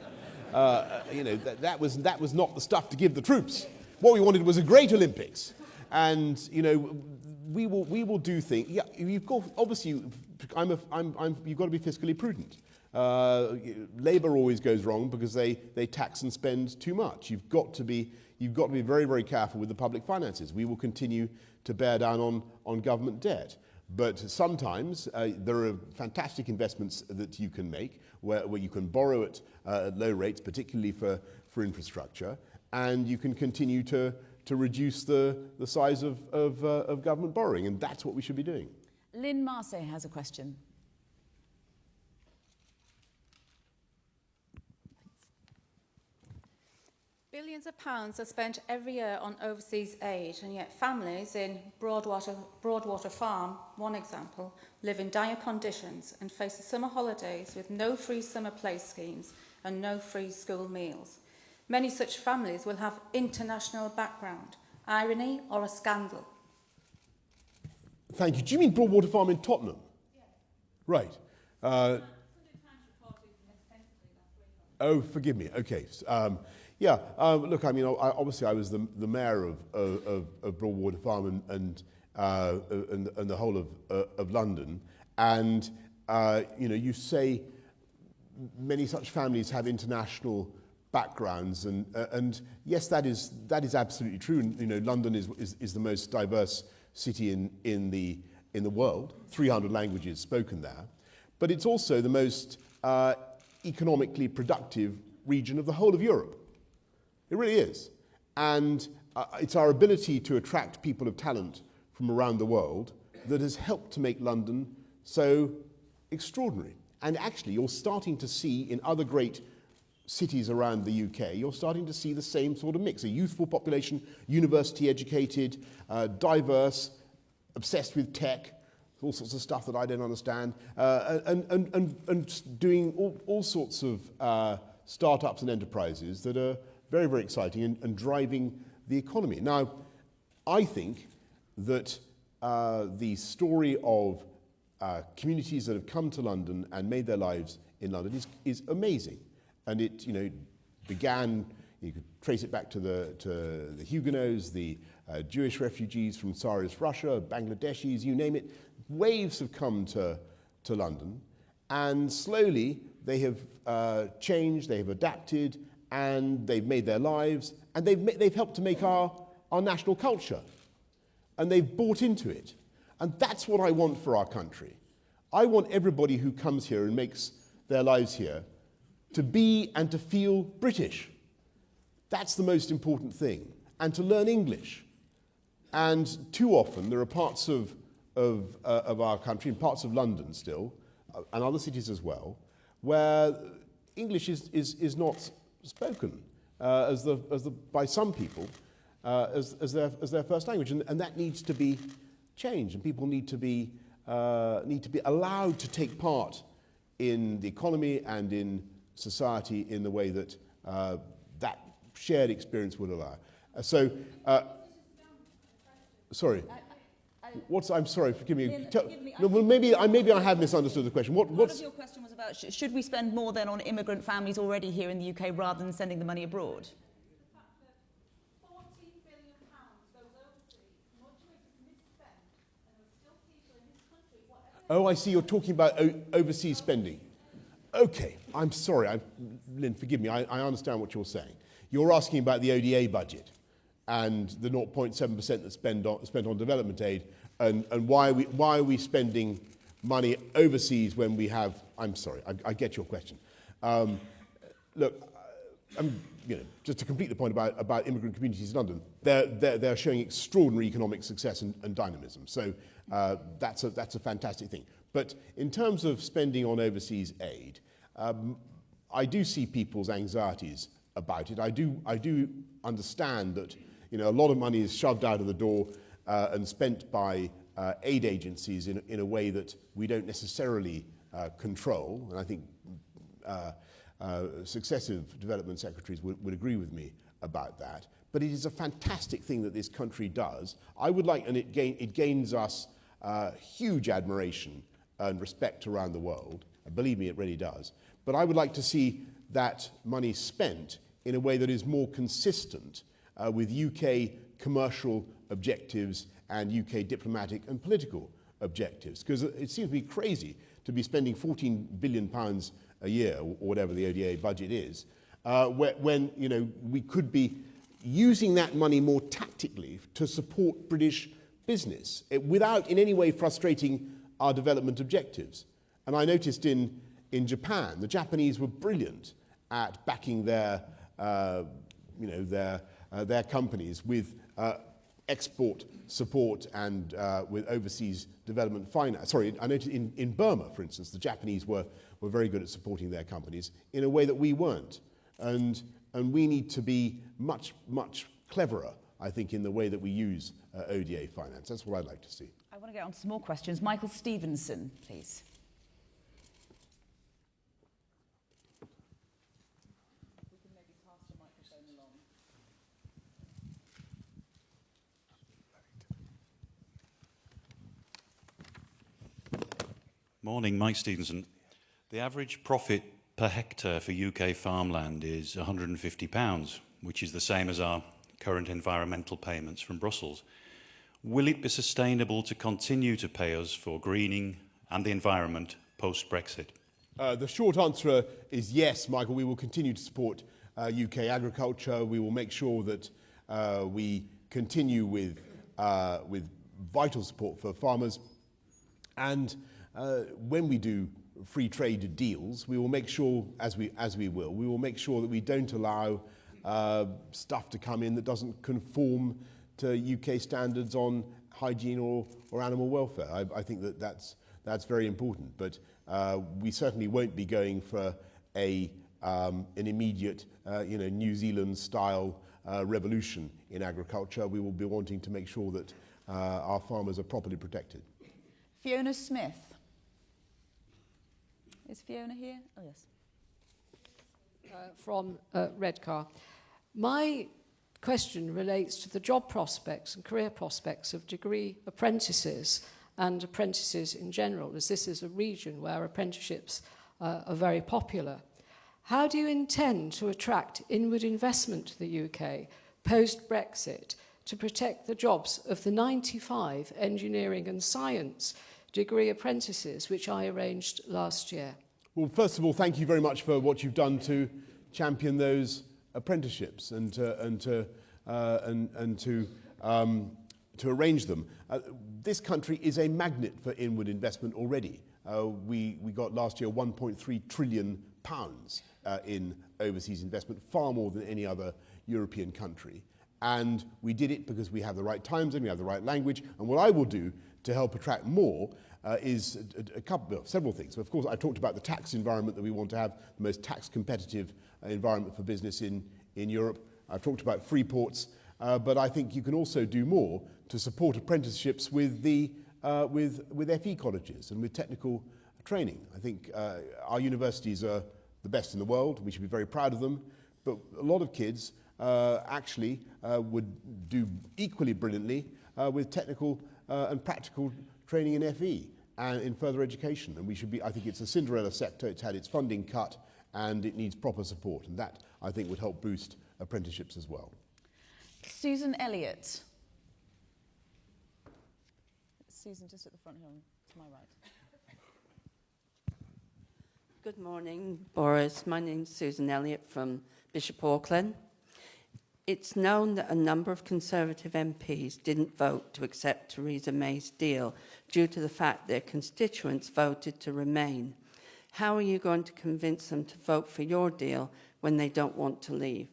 That was not the stuff to give the troops. What we wanted was a great Olympics. And, we will do things. Yeah, you've got, obviously, you've got to be fiscally prudent. Labour always goes wrong because they tax and spend too much. You've got to be very, very careful with the public finances. We will continue to bear down on government debt. But sometimes there are fantastic investments that you can make where you can borrow at low rates, particularly for infrastructure, and you can continue to reduce the size of government borrowing, and that's what we should be doing. Lynn Marsay has a question. Billions of pounds are spent every year on overseas aid, and yet families in Broadwater Farm, one example, live in dire conditions and face the summer holidays with no free summer play schemes and no free school meals. Many such families will have international background. Irony or a scandal? Thank you. Do you mean Broadwater Farm in Tottenham? Yeah. Right. Oh, forgive me. Okay. Yeah, look, I mean, obviously I was the mayor of Broadwater Farm and the whole of London, and you know, you say many such families have international backgrounds, and yes, that is absolutely true. And, you know, London is the most diverse city in the world, 300 languages spoken there, but it's also the most economically productive region of the whole of Europe. It really is. And it's our ability to attract people of talent from around the world that has helped to make London so extraordinary. And actually, you're starting to see in other great cities around the UK, you're starting to see the same sort of mix. A youthful population, university educated, diverse, obsessed with tech, all sorts of stuff that I don't understand, and doing all sorts of startups and enterprises that are very, very exciting and driving the economy. Now, I think that the story of communities that have come to London and made their lives in London is amazing. And it, you know, began, you could trace it back to the Huguenots, the Jewish refugees from Tsarist Russia, Bangladeshis, you name it. Waves have come to London, and slowly they have changed, they have adapted, and they've made their lives, and they've helped to make our national culture, and they've bought into it. And that's what I want for our country. I want everybody who comes here and makes their lives here to be and to feel British. That's the most important thing, and to learn English. And too often there are parts of our country, and parts of London still, and other cities as well, where English is not spoken by some people as their first language, and that needs to be changed, and people need to be allowed to take part in the economy and in society in the way that that shared experience would allow. Sorry. I'm sorry. Forgive me. No, well, maybe I have misunderstood the question. Part of your question was about should we spend more then on immigrant families already here in the UK rather than sending the money abroad? Oh, I see. You're talking about overseas spending. Okay. I'm sorry. Lynn, forgive me. I understand what you're saying. You're asking about the ODA budget and the 0.7% that's spent on development aid, and why are we spending money overseas when we have... I'm sorry, I get your question. Look, just to complete the point about immigrant communities in London, they're showing extraordinary economic success and dynamism. So that's a fantastic thing. But in terms of spending on overseas aid, I do see people's anxieties about it. I do understand that a lot of money is shoved out of the door and spent by aid agencies in a way that we don't necessarily control. And I think successive development secretaries would agree with me about that. But it is a fantastic thing that this country does. I would like, and it gains us huge admiration and respect around the world. And believe me, it really does. But I would like to see that money spent in a way that is more consistent with UK commercial objectives and UK diplomatic and political objectives. Because it seems to be crazy to be spending £14 billion a year, or whatever the ODA budget is, when we could be using that money more tactically to support British business without in any way frustrating our development objectives. And I noticed in Japan, the Japanese were brilliant at backing their companies with export support and with overseas development finance. Sorry, I noticed in Burma, for instance, the Japanese were very good at supporting their companies in a way that we weren't. And we need to be much, much cleverer, I think, in the way that we use ODA finance. That's what I'd like to see. I want to get on to some more questions. Michael Stevenson, please. We can maybe pass the microphone along. Morning, Mike Stevenson. The average profit per hectare for UK farmland is £150, which is the same as our current environmental payments from Brussels. Will it be sustainable to continue to pay us for greening and the environment post-Brexit? The short answer is yes, Michael. We will continue to support UK agriculture. We will make sure that we continue with vital support for farmers. And when we do free trade deals, we will make sure, as we will make sure that we don't allow stuff to come in that doesn't conform to UK standards on hygiene or animal welfare. I think that's very important. But we certainly won't be going for an immediate, New Zealand-style revolution in agriculture. We will be wanting to make sure that our farmers are properly protected. Fiona Smith. Is Fiona here? Oh, yes. From Redcar. My question relates to the job prospects and career prospects of degree apprentices and apprentices in general, as this is a region where apprenticeships are very popular. How do you intend to attract inward investment to the UK post-Brexit to protect the jobs of the 95 engineering and science degree apprentices which I arranged last year? Well, first of all, thank you very much for what you've done to champion those apprenticeships and to arrange them. This country is a magnet for inward investment already. We got last year £1.3 trillion in overseas investment, far more than any other European country. And we did it because we have the right times and we have the right language. And what I will do to help attract more is several things. So of course, I talked about the tax environment, that we want to have the most tax competitive environment for business in Europe. I've talked about free ports, but I think you can also do more to support apprenticeships with FE colleges and with technical training. I think our universities are the best in the world. We should be very proud of them. But a lot of kids actually would do equally brilliantly with technical and practical training in FE and in further education. And we should be, I think it's a Cinderella sector. It's had its funding cut and it needs proper support. And that, I think, would help boost apprenticeships as well. Susan Elliott. Susan, just at the front here to my right. Good morning, Boris. My name's Susan Elliott from Bishop Auckland. It's known that a number of Conservative MPs didn't vote to accept Theresa May's deal due to the fact their constituents voted to remain. How are you going to convince them to vote for your deal when they don't want to leave?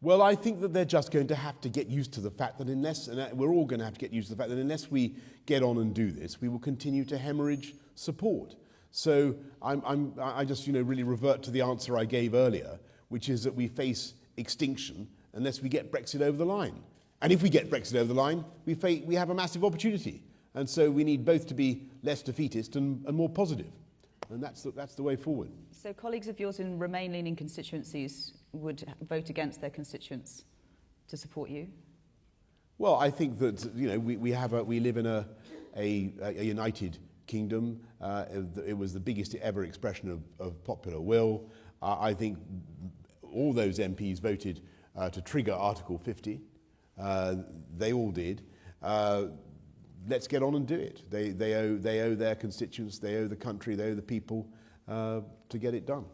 Well, I think that they're just going to have to get used to the fact that unless, and we're all going to have to get used to the fact that unless we get on and do this, we will continue to hemorrhage support. So I just really revert to the answer I gave earlier, which is that we face extinction unless we get Brexit over the line. And if we get Brexit over the line, we have a massive opportunity. And so we need both to be less defeatist and more positive. And that's the way forward. So colleagues of yours in Remain-leaning constituencies would vote against their constituents to support you? Well, I think that we live in a united kingdom. It was the biggest ever expression of popular will. I think all those MPs voted to trigger Article 50. They all did. let's get on and do it. They owe their constituents, they owe the country, they owe the people to get it done.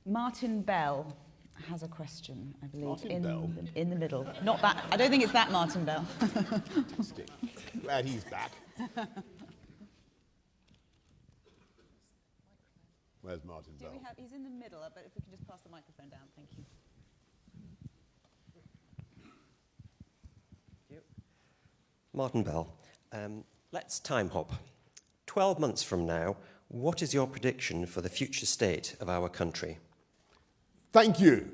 Martin Bell has a question, I believe, Martin in the middle. Not that. I don't think it's that Martin Bell. Glad he's back. Where's Martin Bell? He's in the middle, but if we can just pass the microphone down, thank you. Martin Bell. Let's time hop. 12 months from now, what is your prediction for the future state of our country? Thank you.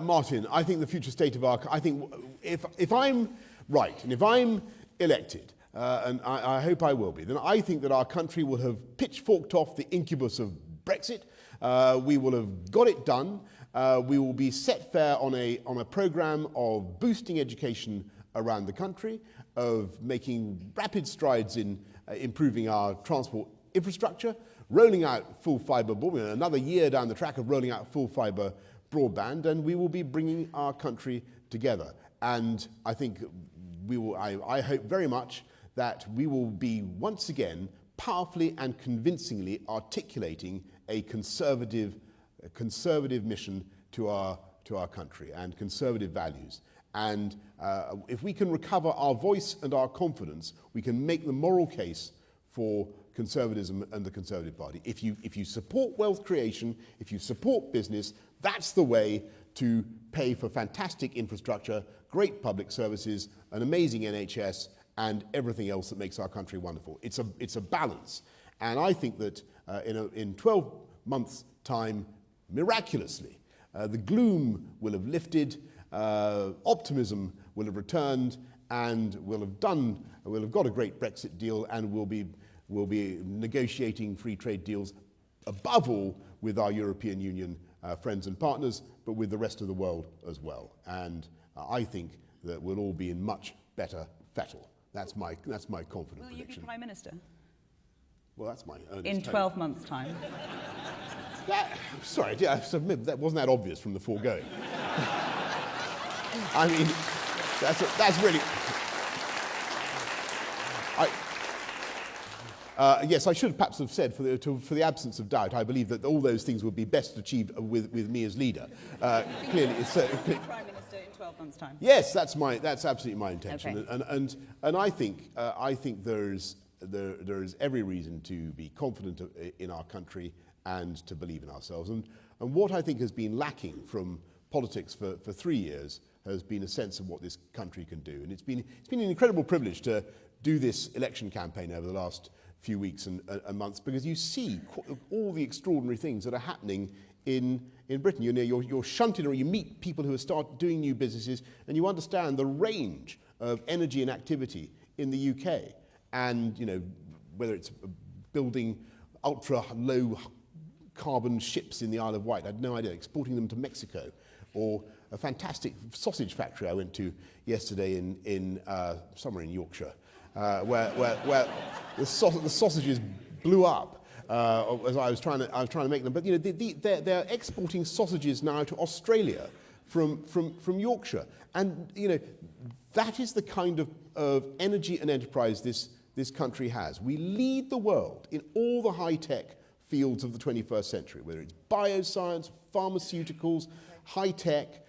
Martin, I think the future state of our... I think if I'm right, and if I'm elected, and I hope I will be, then I think that our country will have pitchforked off the incubus of Brexit. We will have got it done. We will be set fair on a programme of boosting education around the country, of making rapid strides in improving our transport infrastructure, rolling out full fibre broadband, another year down the track of rolling out full fibre broadband, and we will be bringing our country together. And I think we will, I hope very much that we will be once again powerfully and convincingly articulating a conservative mission to our country and conservative values. And if we can recover our voice and our confidence, we can make the moral case for conservatism and the Conservative Party. If you support wealth creation, if you support business, that's the way to pay for fantastic infrastructure, great public services, an amazing NHS, and everything else that makes our country wonderful. It's a balance. And I think that in 12 months' time, miraculously, the gloom will have lifted, optimism will have returned, and we'll have got a great Brexit deal, and we'll be negotiating free trade deals, above all with our European Union friends and partners, but with the rest of the world as well. And I think that we'll all be in much better fettle. That's my confident prediction. Will you be Prime Minister? Well, that's my earnest in hope. 12 months' time. Sorry, I submit that wasn't that obvious from the foregoing. I mean, that's really... yes, I should perhaps have said, for the absence of doubt, I believe that all those things would be best achieved with me as leader. Clearly, it's... Prime Minister in 12 months' time. Yes, that's absolutely my intention. Okay. And I think there is every reason to be confident in our country and to believe in ourselves. And what I think has been lacking from politics for 3 years has been a sense of what this country can do. And it's been an incredible privilege to do this election campaign over the last few weeks and months, because you see all the extraordinary things that are happening in Britain. You're shunted, or you meet people who have started doing new businesses, and you understand the range of energy and activity in the UK. And whether it's building ultra-low carbon ships in the Isle of Wight, I had no idea, exporting them to Mexico, or a fantastic sausage factory I went to yesterday in somewhere in Yorkshire, where the sausages blew up as I was trying to make them. But they're exporting sausages now to Australia from Yorkshire, and that is the kind of energy and enterprise this country has. We lead the world in all the high-tech fields of the 21st century, whether it's bioscience, pharmaceuticals, high-tech,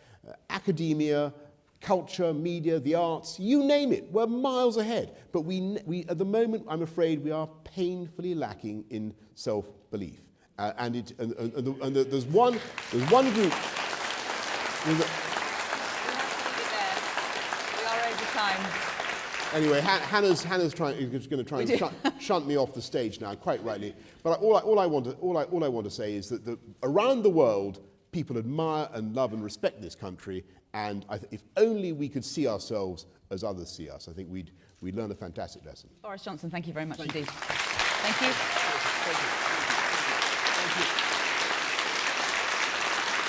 academia, culture, media, the arts, you name it. We're miles ahead. But we at the moment, I'm afraid, we are painfully lacking in self-belief. And there's one group... We are over time. Anyway, Hannah's going to try and shunt me off the stage now, quite rightly. But all I want to say is that around the world, people admire and love and respect this country, and if only we could see ourselves as others see us, I think we'd learn a fantastic lesson. Boris Johnson, thank you very much indeed. Thank you.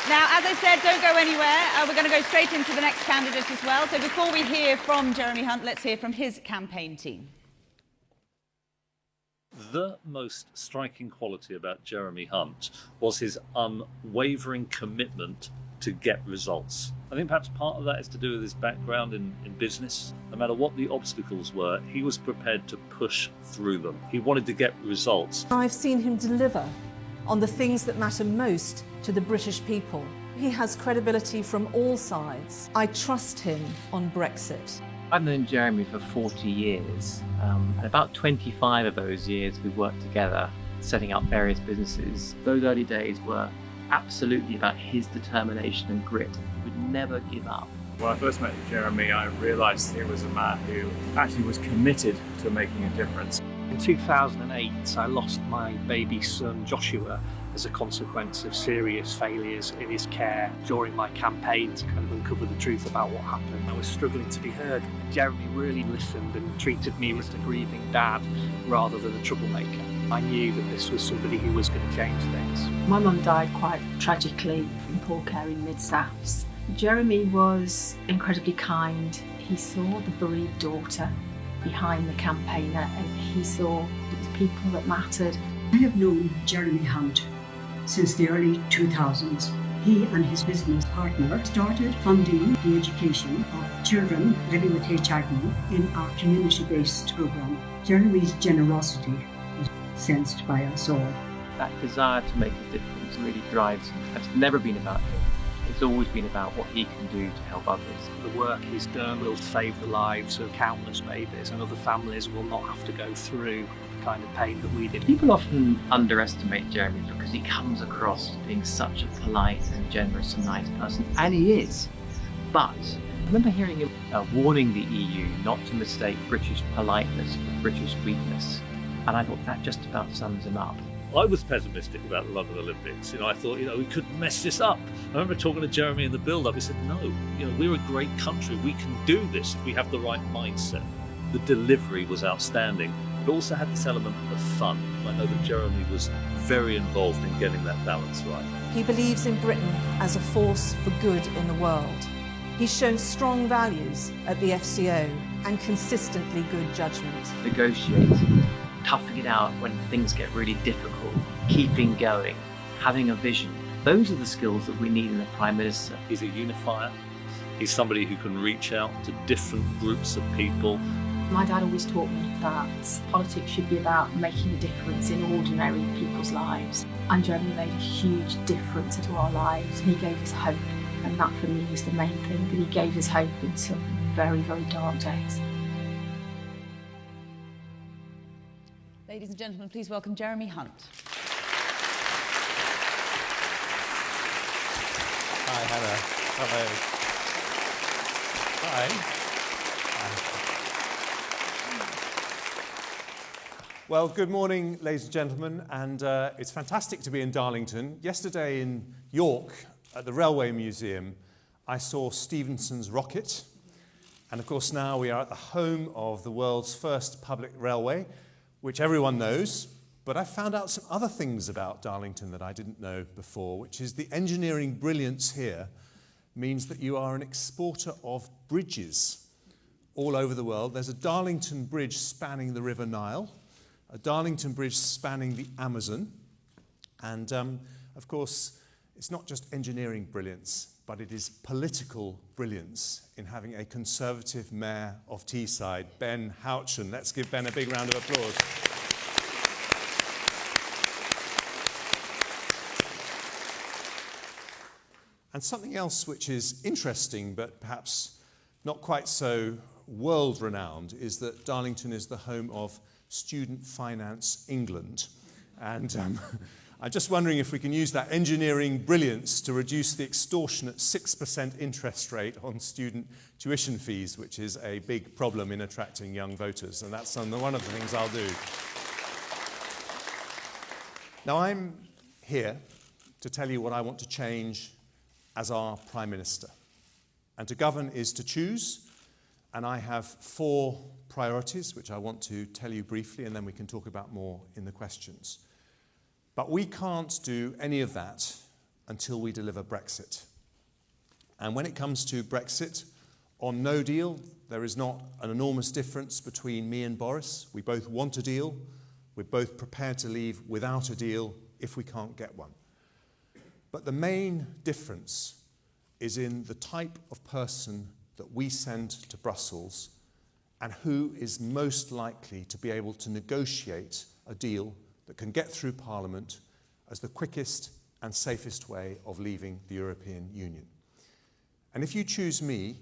Now, as I said, don't go anywhere. We're going to go straight into the next candidate as well. So before we hear from Jeremy Hunt, let's hear from his campaign team. The most striking quality about Jeremy Hunt was his unwavering commitment to get results. I think perhaps part of that is to do with his background in business. No matter what the obstacles were, he was prepared to push through them. He wanted to get results. I've seen him deliver on the things that matter most to the British people. He has credibility from all sides. I trust him on Brexit. I've known Jeremy for 40 years, and about 25 of those years we worked together, setting up various businesses. Those early days were absolutely about his determination and grit. He would never give up. When I first met Jeremy, I realised he was a man who actually was committed to making a difference. In 2008, I lost my baby son Joshua as a consequence of serious failures in his care during my campaign to kind of uncover the truth about what happened. I was struggling to be heard. Jeremy really listened and treated me as a grieving dad rather than a troublemaker. I knew that this was somebody who was going to change things. My mum died quite tragically from poor care in Mid-Souths. Jeremy was incredibly kind. He saw the bereaved daughter behind the campaigner and he saw it was people that mattered. I have known Jeremy Hunt since the early 2000s. He and his business partner started funding the education of children living with HIV in our community-based programme. Jeremy's generosity was sensed by us all. That desire to make a difference really drives him. It's never been about him. It's always been about what he can do to help others. The work he's done will save the lives of countless babies, and other families will not have to go through the kind of pain that we did. People often underestimate Jeremy because he comes across as being such a polite and generous and nice person, and he is. But I remember hearing him warning the EU not to mistake British politeness for British weakness, and I thought that just about sums him up. I was pessimistic about the London Olympics. I thought, we could mess this up. I remember talking to Jeremy in the build-up. He said, no, we're a great country. We can do this if we have the right mindset. The delivery was outstanding, but also had this element of fun. I know that Jeremy was very involved in getting that balance right. He believes in Britain as a force for good in the world. He's shown strong values at the FCO and consistently good judgment. Negotiating, toughing it out when things get really difficult, keeping going, having a vision. Those are the skills that we need in a Prime Minister. He's a unifier. He's somebody who can reach out to different groups of people. My dad always taught me that politics should be about making a difference in ordinary people's lives. And Jeremy made a huge difference to our lives. He gave us hope, and that for me was the main thing, that he gave us hope in some very, very dark days. Ladies and gentlemen, please welcome Jeremy Hunt. Hi, Hannah. Hello. Hi. Well, good morning, ladies and gentlemen, and it's fantastic to be in Darlington. Yesterday in York, at the Railway Museum, I saw Stephenson's rocket, and of course now we are at the home of the world's first public railway, which everyone knows, but I found out some other things about Darlington that I didn't know before, which is the engineering brilliance here means that you are an exporter of bridges all over the world. There's a Darlington Bridge spanning the River Nile, a Darlington Bridge spanning the Amazon, and of course, it's not just engineering brilliance, but it is political brilliance in having a Conservative Mayor of Teesside, Ben Houchen. Let's give Ben a big round of applause. And something else which is interesting, but perhaps not quite so world-renowned, is that Darlington is the home of Student Finance England. And I'm just wondering if we can use that engineering brilliance to reduce the extortionate 6% interest rate on student tuition fees, which is a big problem in attracting young voters. And that's one of the things I'll do. Now, I'm here to tell you what I want to change as our Prime Minister. And to govern is to choose. And I have 4 priorities, which I want to tell you briefly, and then we can talk about more in the questions. But we can't do any of that until we deliver Brexit. And when it comes to Brexit, on no deal, there is not an enormous difference between me and Boris. We both want a deal. We're both prepared to leave without a deal if we can't get one. But the main difference is in the type of person that we send to Brussels and who is most likely to be able to negotiate a deal that can get through Parliament as the quickest and safest way of leaving the European Union. And if you choose me,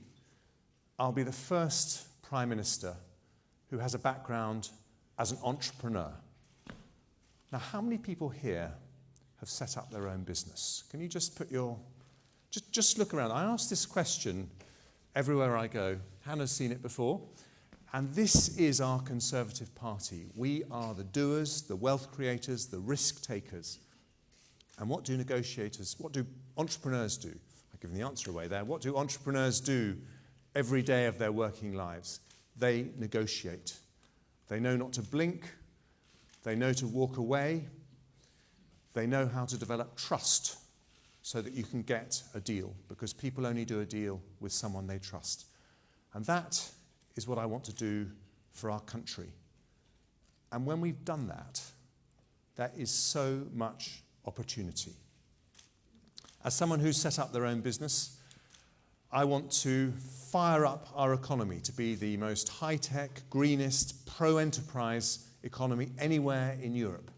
I'll be the first Prime Minister who has a background as an entrepreneur. Now, how many people here have set up their own business? Can you just put your... Just look around. I ask this question everywhere I go. Hannah's seen it before. And this is our Conservative Party. We are the doers, the wealth creators, the risk takers. And what do negotiators, what do entrepreneurs do? I've given the answer away there. What do entrepreneurs do every day of their working lives? They negotiate. They know not to blink. They know to walk away. They know how to develop trust so that you can get a deal, because people only do a deal with someone they trust. And that is what I want to do for our country. And when we've done that, there is so much opportunity. As someone who's set up their own business, I want to fire up our economy to be the most high-tech, greenest, pro-enterprise economy anywhere in Europe.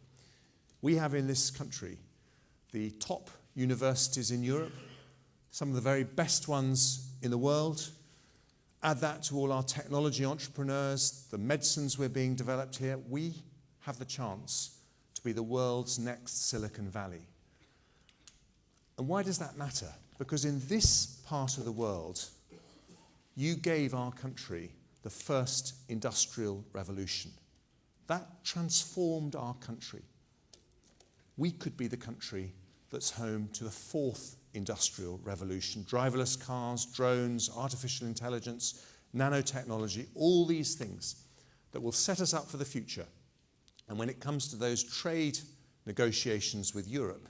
We have in this country the top universities in Europe, some of the very best ones in the world. Add that to all our technology entrepreneurs, the medicines we're being developed here. We have the chance to be the world's next Silicon Valley. And why does that matter? Because in this part of the world, you gave our country the first industrial revolution. That transformed our country. We could be the country that's home to the fourth industrial revolution. Driverless cars, drones, artificial intelligence, nanotechnology, all these things that will set us up for the future. And when it comes to those trade negotiations with Europe,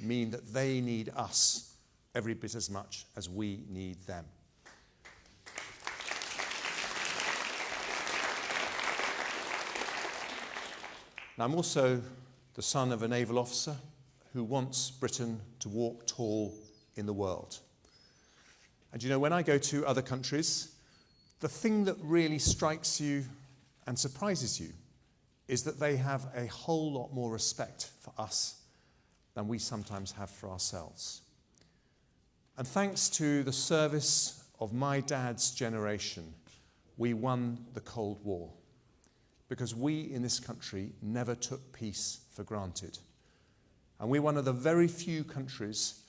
mean that they need us every bit as much as we need them. Now, I'm also the son of a naval officer who wants Britain to walk tall in the world. And you know, when I go to other countries, the thing that really strikes you and surprises you is that they have a whole lot more respect for us than we sometimes have for ourselves. And thanks to the service of my dad's generation, we won the Cold War, because we in this country never took peace for granted. And we're one of the very few countries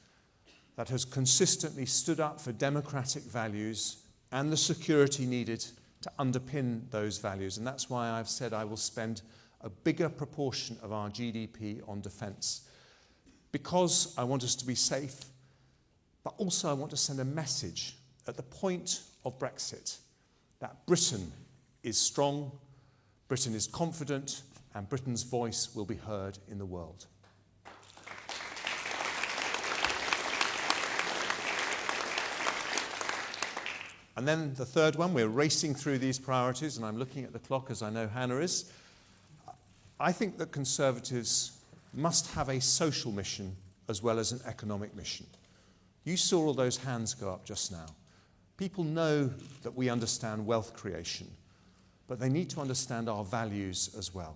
that has consistently stood up for democratic values and the security needed to underpin those values. And that's why I've said I will spend a bigger proportion of our GDP on defence. Because I want us to be safe, but also I want to send a message at the point of Brexit that Britain is strong, Britain is confident, and Britain's voice will be heard in the world. And then the third one, we're racing through these priorities, and I'm looking at the clock as I know Hannah is. I think that Conservatives must have a social mission as well as an economic mission. You saw all those hands go up just now. People know that we understand wealth creation, but they need to understand our values as well.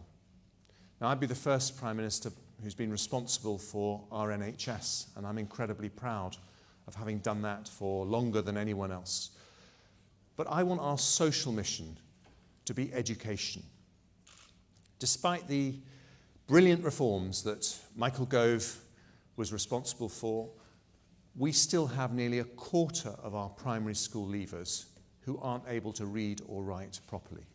Now, I'd be the first Prime Minister who's been responsible for our NHS, and I'm incredibly proud of having done that for longer than anyone else. But I want our social mission to be education. Despite the brilliant reforms that Michael Gove was responsible for, we still have nearly a quarter of our primary school leavers who aren't able to read or write properly.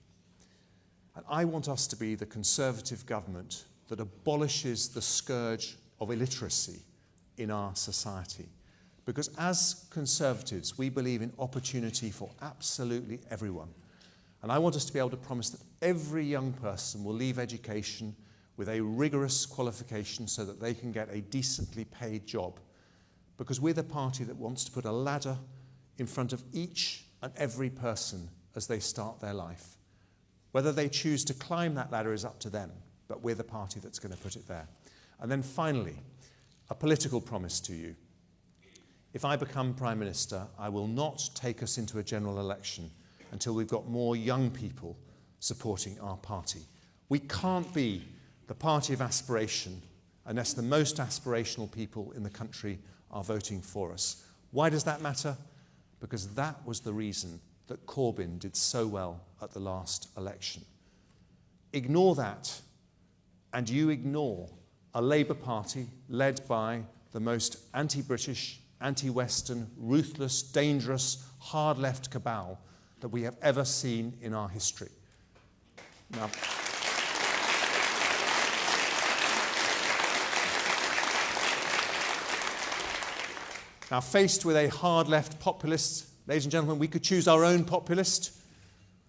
And I want us to be the Conservative government that abolishes the scourge of illiteracy in our society. Because as Conservatives, we believe in opportunity for absolutely everyone. And I want us to be able to promise that every young person will leave education with a rigorous qualification so that they can get a decently paid job. Because we're the party that wants to put a ladder in front of each and every person as they start their life. Whether they choose to climb that ladder is up to them, but we're the party that's going to put it there. And then finally, a political promise to you. if I become Prime Minister, I will not take us into a general election until we've got more young people supporting our party. We can't be the party of aspiration unless the most aspirational people in the country are voting for us. Why does that matter? Because that was the reason that Corbyn did so well at the last election. Ignore that, and you ignore a Labour Party led by the most anti-British, anti-Western, ruthless, dangerous, hard-left cabal that we have ever seen in our history. Now, faced with a hard-left populist, ladies and gentlemen, we could choose our own populist,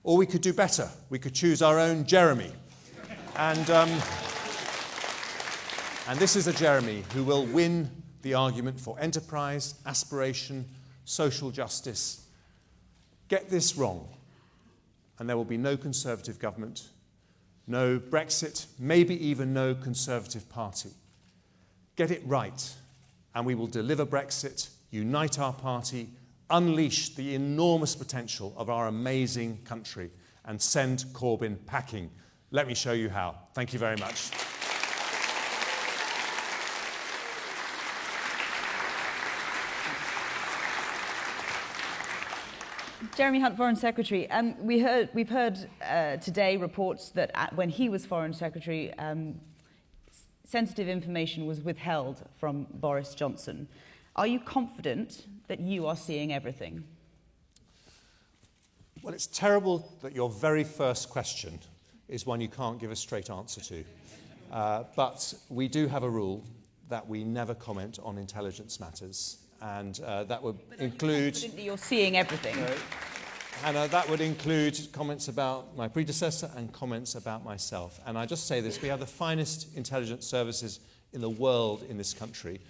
or we could do better. We could choose our own Jeremy. And this is a Jeremy who will win the argument for enterprise, aspiration, social justice. Get this wrong, and there will be no Conservative government, no Brexit, maybe even no Conservative Party. Get it right, and we will deliver Brexit, unite our party, unleash the enormous potential of our amazing country, and send Corbyn packing. Let me show you how. Thank you very much. Jeremy Hunt, Foreign Secretary. We've heard today reports that when he was Foreign Secretary, sensitive information was withheld from Boris Johnson. Are you confident that you are seeing everything? Well, it's terrible that your very first question is one you can't give a straight answer to. But we do have a rule that we never comment on intelligence matters, and that would include... Confident that you're seeing everything? And that would include comments about my predecessor and comments about myself. And I just say this, we have the finest intelligence services in the world in this country,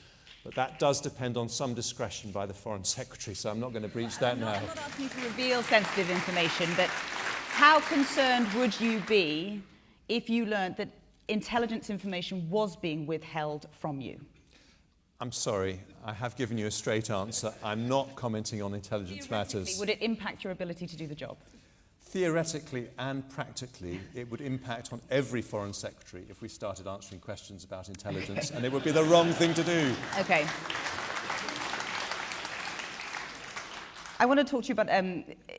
but that does depend on some discretion by the Foreign Secretary, so I'm not going to breach that now. I'm not asking you to reveal sensitive information, but how concerned would you be if you learned that intelligence information was being withheld from you? I'm sorry, I have given you a straight answer. I'm not commenting on intelligence matters. Would it impact your ability to do the job? Theoretically and practically, it would impact on every Foreign Secretary if we started answering questions about intelligence, and it would be the wrong thing to do. Okay. I want to talk to you about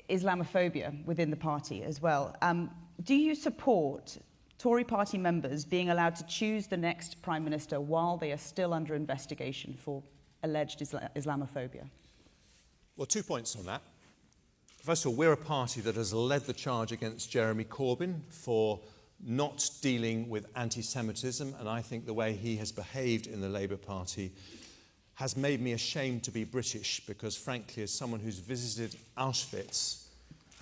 Islamophobia within the party as well. Do you support Tory Party members being allowed to choose the next Prime Minister while they are still under investigation for alleged Islamophobia? Well, 2 points on that. First of all, we're a party that has led the charge against Jeremy Corbyn for not dealing with anti-Semitism, and I think the way he has behaved in the Labour Party has made me ashamed to be British, because frankly, as someone who's visited Auschwitz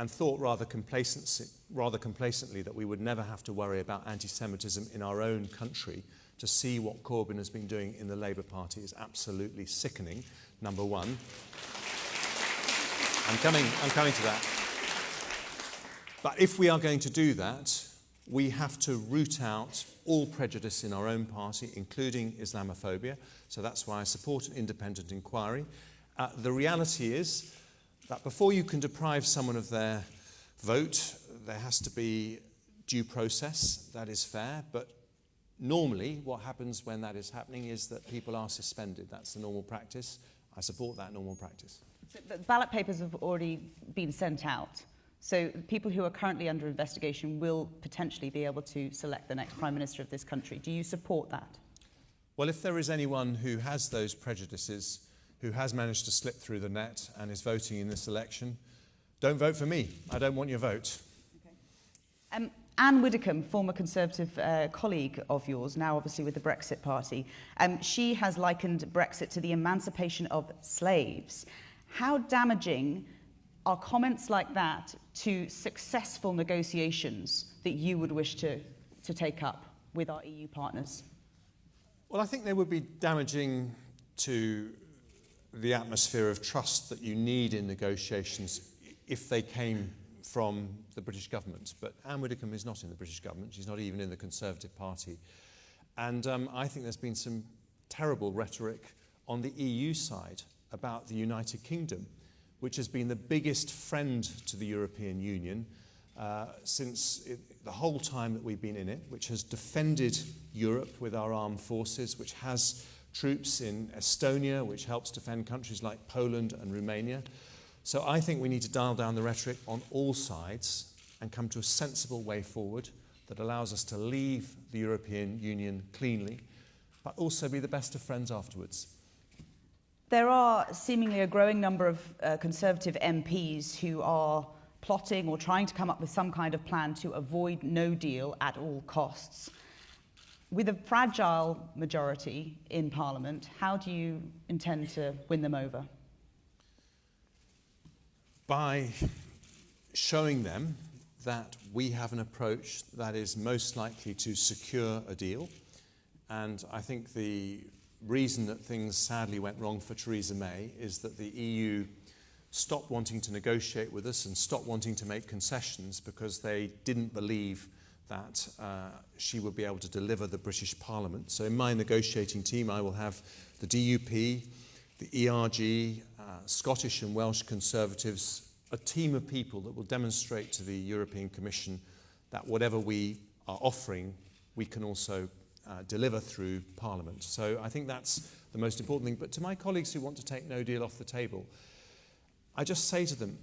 and thought rather complacently that we would never have to worry about anti-Semitism in our own country, to see what Corbyn has been doing in the Labour Party is absolutely sickening, number one. I'm coming to that. But if we are going to do that, we have to root out all prejudice in our own party, including Islamophobia. So that's why I support an independent inquiry. The reality is that before you can deprive someone of their vote, there has to be due process. That is fair. But normally, what happens when that is happening is that people are suspended. That's the normal practice. I support that normal practice. So the ballot papers have already been sent out. So people who are currently under investigation will potentially be able to select the next Prime Minister of this country. Do you support that? Well, if there is anyone who has those prejudices, who has managed to slip through the net and is voting in this election, don't vote for me. I don't want your vote. Okay. Anne Widdecombe, former Conservative colleague of yours, now obviously with the Brexit Party, she has likened Brexit to the emancipation of slaves. How damaging are comments like that to successful negotiations that you would wish to take up with our EU partners? Well, I think they would be damaging to the atmosphere of trust that you need in negotiations if they came from the British government. But Anne Widdecombe is not in the British government. She's not even in the Conservative Party. And I think there's been some terrible rhetoric on the EU side about the United Kingdom, which has been the biggest friend to the European Union since the whole time that we've been in it, which has defended Europe with our armed forces, which has troops in Estonia, which helps defend countries like Poland and Romania. So I think we need to dial down the rhetoric on all sides and come to a sensible way forward that allows us to leave the European Union cleanly, but also be the best of friends afterwards. There are seemingly a growing number of Conservative MPs who are plotting or trying to come up with some kind of plan to avoid no deal at all costs. With a fragile majority in Parliament, how do you intend to win them over? By showing them that we have an approach that is most likely to secure a deal. And I think the reason that things sadly went wrong for Theresa May is that the EU stopped wanting to negotiate with us and stopped wanting to make concessions because they didn't believe that she would be able to deliver the British Parliament. So in my negotiating team, I will have the DUP, the ERG, Scottish and Welsh Conservatives, a team of people that will demonstrate to the European Commission that whatever we are offering, we can also deliver through Parliament. So I think that's the most important thing. But to my colleagues who want to take no deal off the table, I just say to them,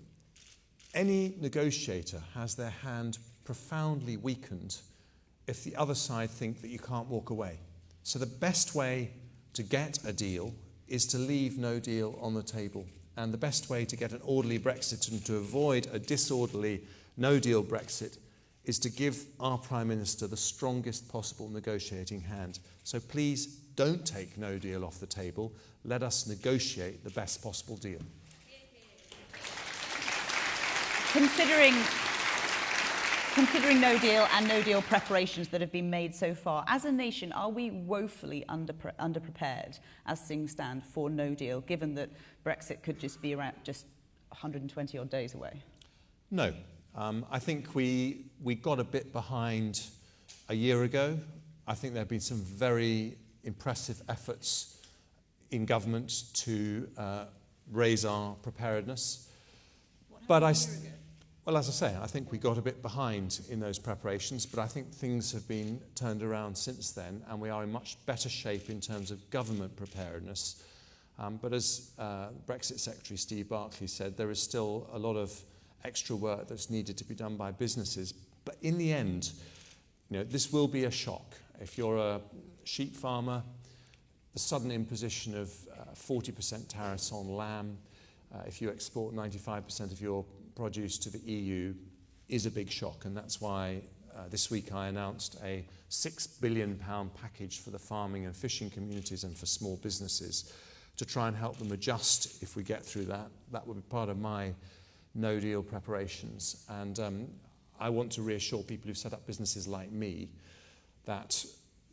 any negotiator has their hand profoundly weakened if the other side think that you can't walk away. So the best way to get a deal is to leave no deal on the table. And the best way to get an orderly Brexit and to avoid a disorderly no-deal Brexit is to give our Prime Minister the strongest possible negotiating hand. So please don't take no deal off the table. Let us negotiate the best possible deal. Considering no deal and no deal preparations that have been made so far, as a nation, are we woefully underprepared as things stand for no deal, given that Brexit could just be around just 120 odd days away? No. I think we got a bit behind a year ago. I think there have been some very impressive efforts in government to raise our preparedness. But well, as I say, I think we got a bit behind in those preparations, but I think things have been turned around since then, and we are in much better shape in terms of government preparedness. But as Brexit Secretary Steve Barclay said, there is still a lot of extra work that's needed to be done by businesses. But in the end, this will be a shock. If you're a sheep farmer, the sudden imposition of 40% tariffs on lamb, if you export 95% of your produce to the EU, is a big shock. And that's why this week I announced a £6 billion package for the farming and fishing communities and for small businesses to try and help them adjust if we get through that. That will be part of my no-deal preparations. And I want to reassure people who've set up businesses like me that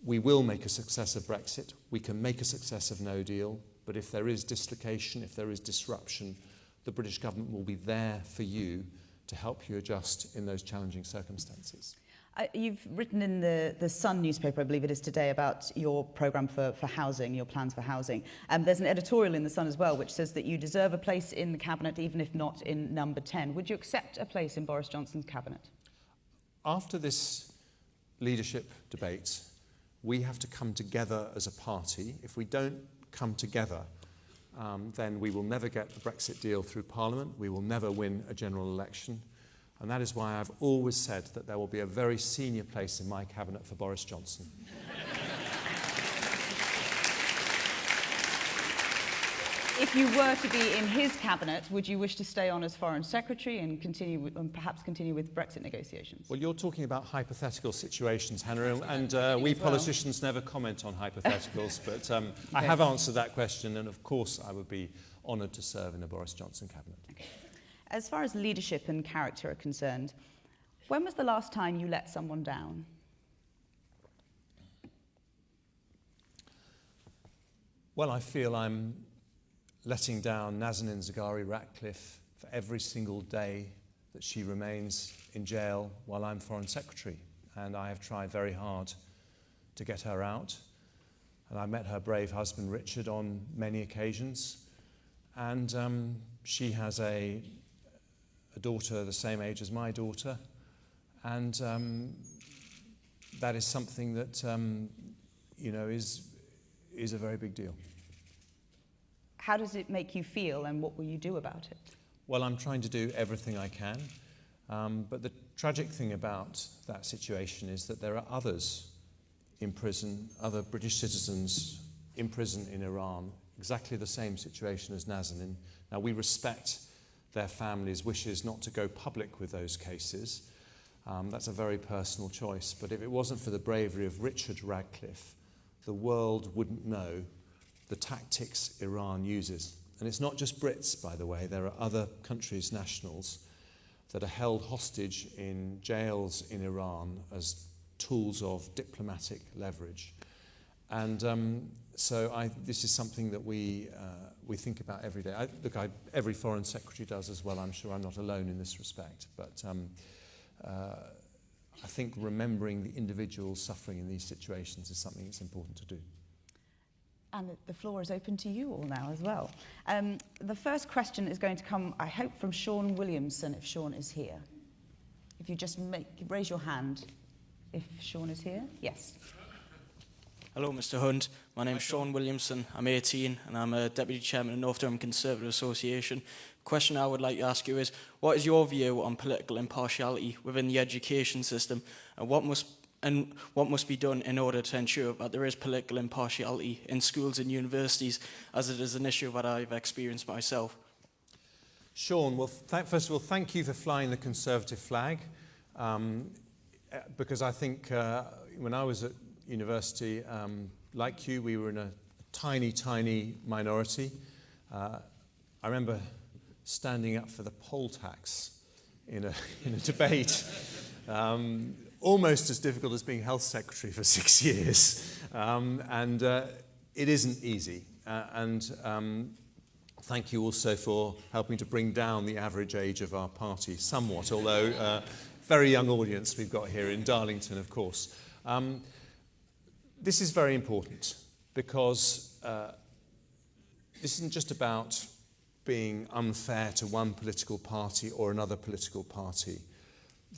we will make a success of Brexit. We can make a success of no deal. But if there is dislocation, if there is disruption, the British government will be there for you to help you adjust in those challenging circumstances. You've written in the Sun newspaper, I believe it is today, about your programme for housing, your plans for housing. There's an editorial in the Sun as well which says that you deserve a place in the Cabinet even if not in number 10. Would you accept a place in Boris Johnson's Cabinet? After this leadership debate, we have to come together as a party. If we don't come together, then we will never get the Brexit deal through Parliament. We will never win a general election. And that is why I've always said that there will be a very senior place in my cabinet for Boris Johnson. If you were to be in his cabinet, would you wish to stay on as Foreign Secretary and perhaps continue with Brexit negotiations? Well, you're talking about hypothetical situations, Hannah, and we politicians never comment on hypotheticals, but I have answered that question, and of course I would be honoured to serve in a Boris Johnson cabinet. Okay. As far as leadership and character are concerned, when was the last time you let someone down? Well, I feel I'm letting down Nazanin Zaghari-Ratcliffe for every single day that she remains in jail while I'm Foreign Secretary. And I have tried very hard to get her out. And I met her brave husband, Richard, on many occasions. And she has a daughter the same age as my daughter, and that is something that is a very big deal. How does it make you feel, and what will you do about it? Well, I'm trying to do everything I can, but the tragic thing about that situation is that there are others in prison, other British citizens in prison in Iran, exactly the same situation as Nazanin. Now, we respect their families' wishes not to go public with those cases. That's a very personal choice, but if it wasn't for the bravery of Richard Radcliffe, the world wouldn't know the tactics Iran uses. And it's not just Brits, by the way. There are other countries' nationals that are held hostage in jails in Iran as tools of diplomatic leverage. And so this is something that we think about every day. Every foreign secretary does as well. I'm sure I'm not alone in this respect. But I think remembering the individuals suffering in these situations is something that's important to do. And the floor is open to you all now as well. The first question is going to come, I hope, from Sean Williamson, if Sean is here. If you just raise your hand if Sean is here. Yes. Hello, Mr. Hunt. My name's Sean Williamson. I'm 18 and I'm a Deputy Chairman of North Durham Conservative Association. The question I would like to ask you is, what is your view on political impartiality within the education system, and what must be done in order to ensure that there is political impartiality in schools and universities, as it is an issue that I've experienced myself? Sean, well, first of all, thank you for flying the Conservative flag, because I think when I was at university, like you, we were in a tiny, tiny minority. I remember standing up for the poll tax in a debate, almost as difficult as being health secretary for 6 years. And it isn't easy. Thank you also for helping to bring down the average age of our party somewhat, although very young audience we've got here in Darlington, of course. This is very important because this isn't just about being unfair to one political party or another political party.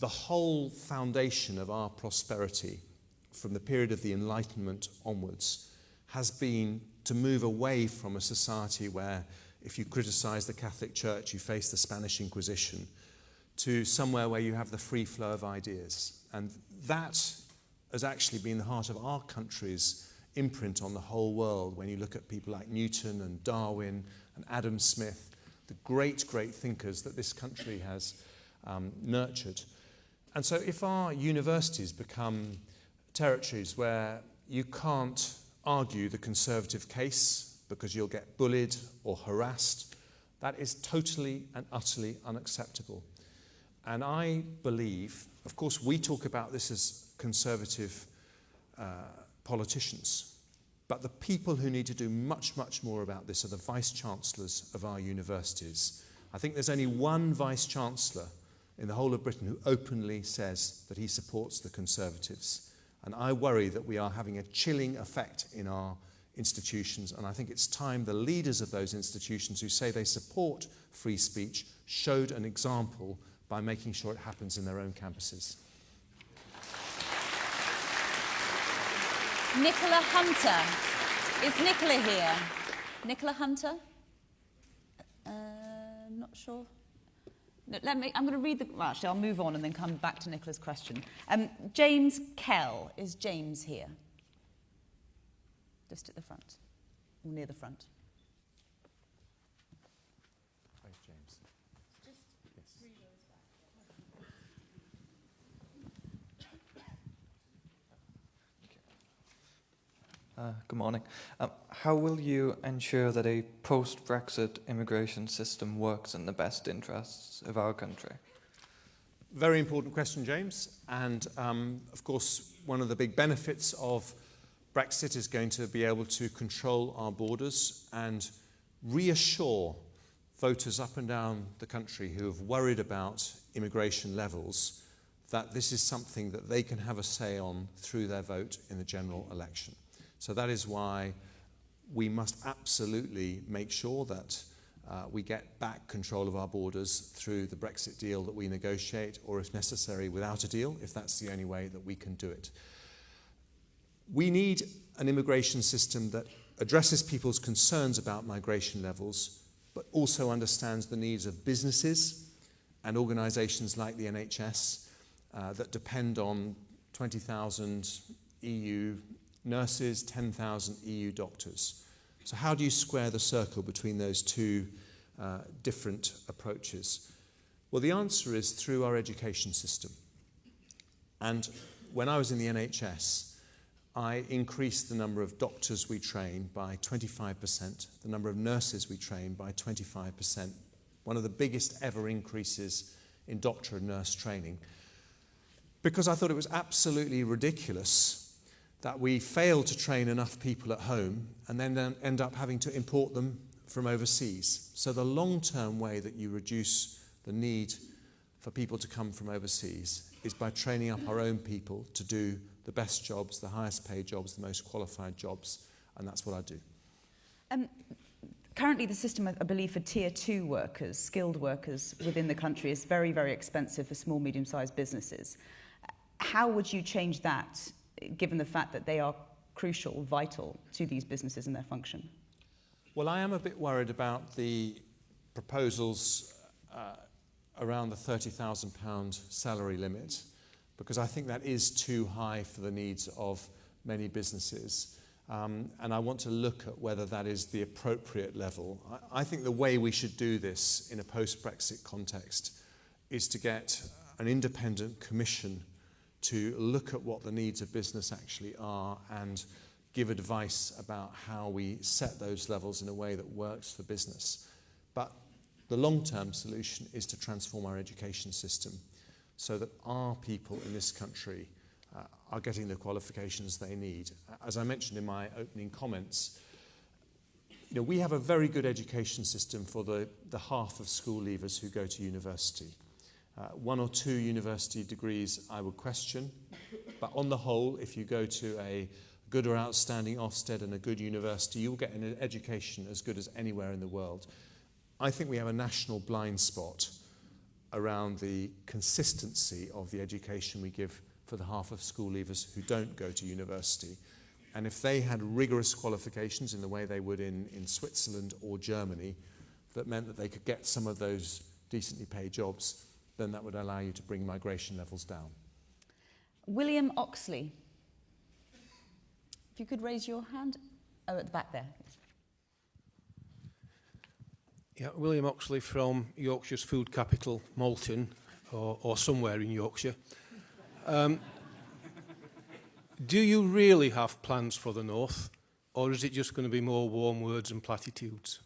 The whole foundation of our prosperity from the period of the Enlightenment onwards has been to move away from a society where if you criticize the Catholic Church, you face the Spanish Inquisition, to somewhere where you have the free flow of ideas. And that has actually been the heart of our country's imprint on the whole world when you look at people like Newton and Darwin and Adam Smith, the great, great thinkers that this country has nurtured. And so if our universities become territories where you can't argue the Conservative case because you'll get bullied or harassed, that is totally and utterly unacceptable. And I believe, of course, we talk about this as Conservative politicians, but the people who need to do much, much more about this are the Vice-Chancellors of our universities. I think there's only one Vice-Chancellor in the whole of Britain who openly says that he supports the Conservatives. And I worry that we are having a chilling effect in our institutions, and I think it's time the leaders of those institutions who say they support free speech showed an example by making sure it happens in their own campuses. Nicola Hunter. Is Nicola here? Nicola Hunter? Not sure. No, I'm going to read the... Well, actually, I'll move on and then come back to Nicola's question. James Kell. Is James here? Just at the front, or near the front. Where's James? Just 3 rows back. Good morning. How will you ensure that a post-Brexit immigration system works in the best interests of our country? Very important question, James. And of course, one of the big benefits of Brexit is going to be able to control our borders and reassure voters up and down the country who have worried about immigration levels that this is something that they can have a say on through their vote in the general election. So that is why we must absolutely make sure that we get back control of our borders through the Brexit deal that we negotiate, or if necessary without a deal, if that's the only way that we can do it. We need an immigration system that addresses people's concerns about migration levels, but also understands the needs of businesses and organisations like the NHS that depend on 20,000 EU nurses, 10,000 EU doctors. So how do you square the circle between those two different approaches? Well, the answer is through our education system. And when I was in the NHS, I increased the number of doctors we train by 25%, the number of nurses we train by 25%, one of the biggest ever increases in doctor and nurse training, because I thought it was absolutely ridiculous that we fail to train enough people at home and then end up having to import them from overseas. So the long-term way that you reduce the need for people to come from overseas is by training up our own people to do the best jobs, the highest paid jobs, the most qualified jobs, and that's what I do. Currently, the system, I believe, for Tier 2 workers, skilled workers within the country is very, very expensive for small, medium-sized businesses. How would you change that, given the fact that they are crucial, vital to these businesses and their function? Well, I am a bit worried about the proposals around the £30,000 salary limit, because I think that is too high for the needs of many businesses. And I want to look at whether that is the appropriate level. I think the way we should do this in a post-Brexit context is to get an independent commission to look at what the needs of business actually are and give advice about how we set those levels in a way that works for business. But the long-term solution is to transform our education system so that our people in this country are getting the qualifications they need. As I mentioned in my opening comments, we have a very good education system for the half of school leavers who go to university. 1 or 2 university degrees I would question, but on the whole, if you go to a good or outstanding Ofsted and a good university, you'll get an education as good as anywhere in the world. I think we have a national blind spot around the consistency of the education we give for the half of school leavers who don't go to university. And if they had rigorous qualifications in the way they would in Switzerland or Germany, that meant that they could get some of those decently paid jobs, then that would allow you to bring migration levels down. William Oxley. If you could raise your hand. Oh, at the back there. Yeah, William Oxley from Yorkshire's food capital, Malton, or somewhere in Yorkshire. Do you really have plans for the North, or is it just going to be more warm words and platitudes?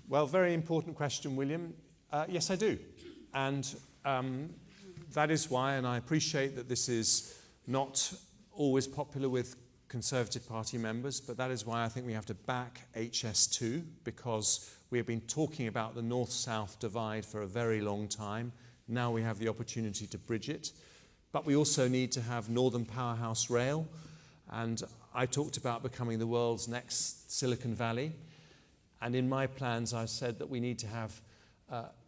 Well, very important question, William. Yes, I do. And that is why, and I appreciate that this is not always popular with Conservative Party members, but that is why I think we have to back HS2, because we have been talking about the North-South divide for a very long time. Now we have the opportunity to bridge it. But we also need to have Northern Powerhouse Rail, and I talked about becoming the world's next Silicon Valley. And in my plans, I've said that we need to have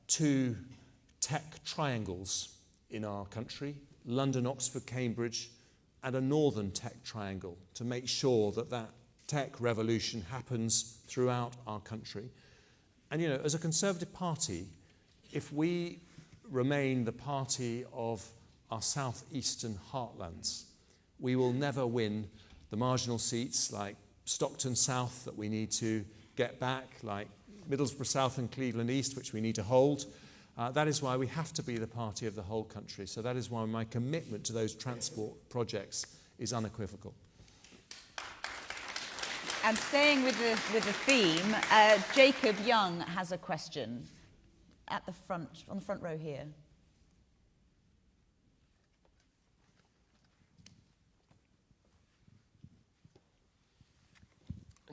2 tech triangles in our country, London, Oxford, Cambridge, and a northern tech triangle to make sure that that tech revolution happens throughout our country. And, as a Conservative Party, if we remain the party of our southeastern heartlands, we will never win the marginal seats like Stockton South that we need to get back, like Middlesbrough South and Cleveland East, which we need to hold. That is why we have to be the party of the whole country. So that is why my commitment to those transport projects is unequivocal. And staying with the theme, Jacob Young has a question at the front, on the front row here.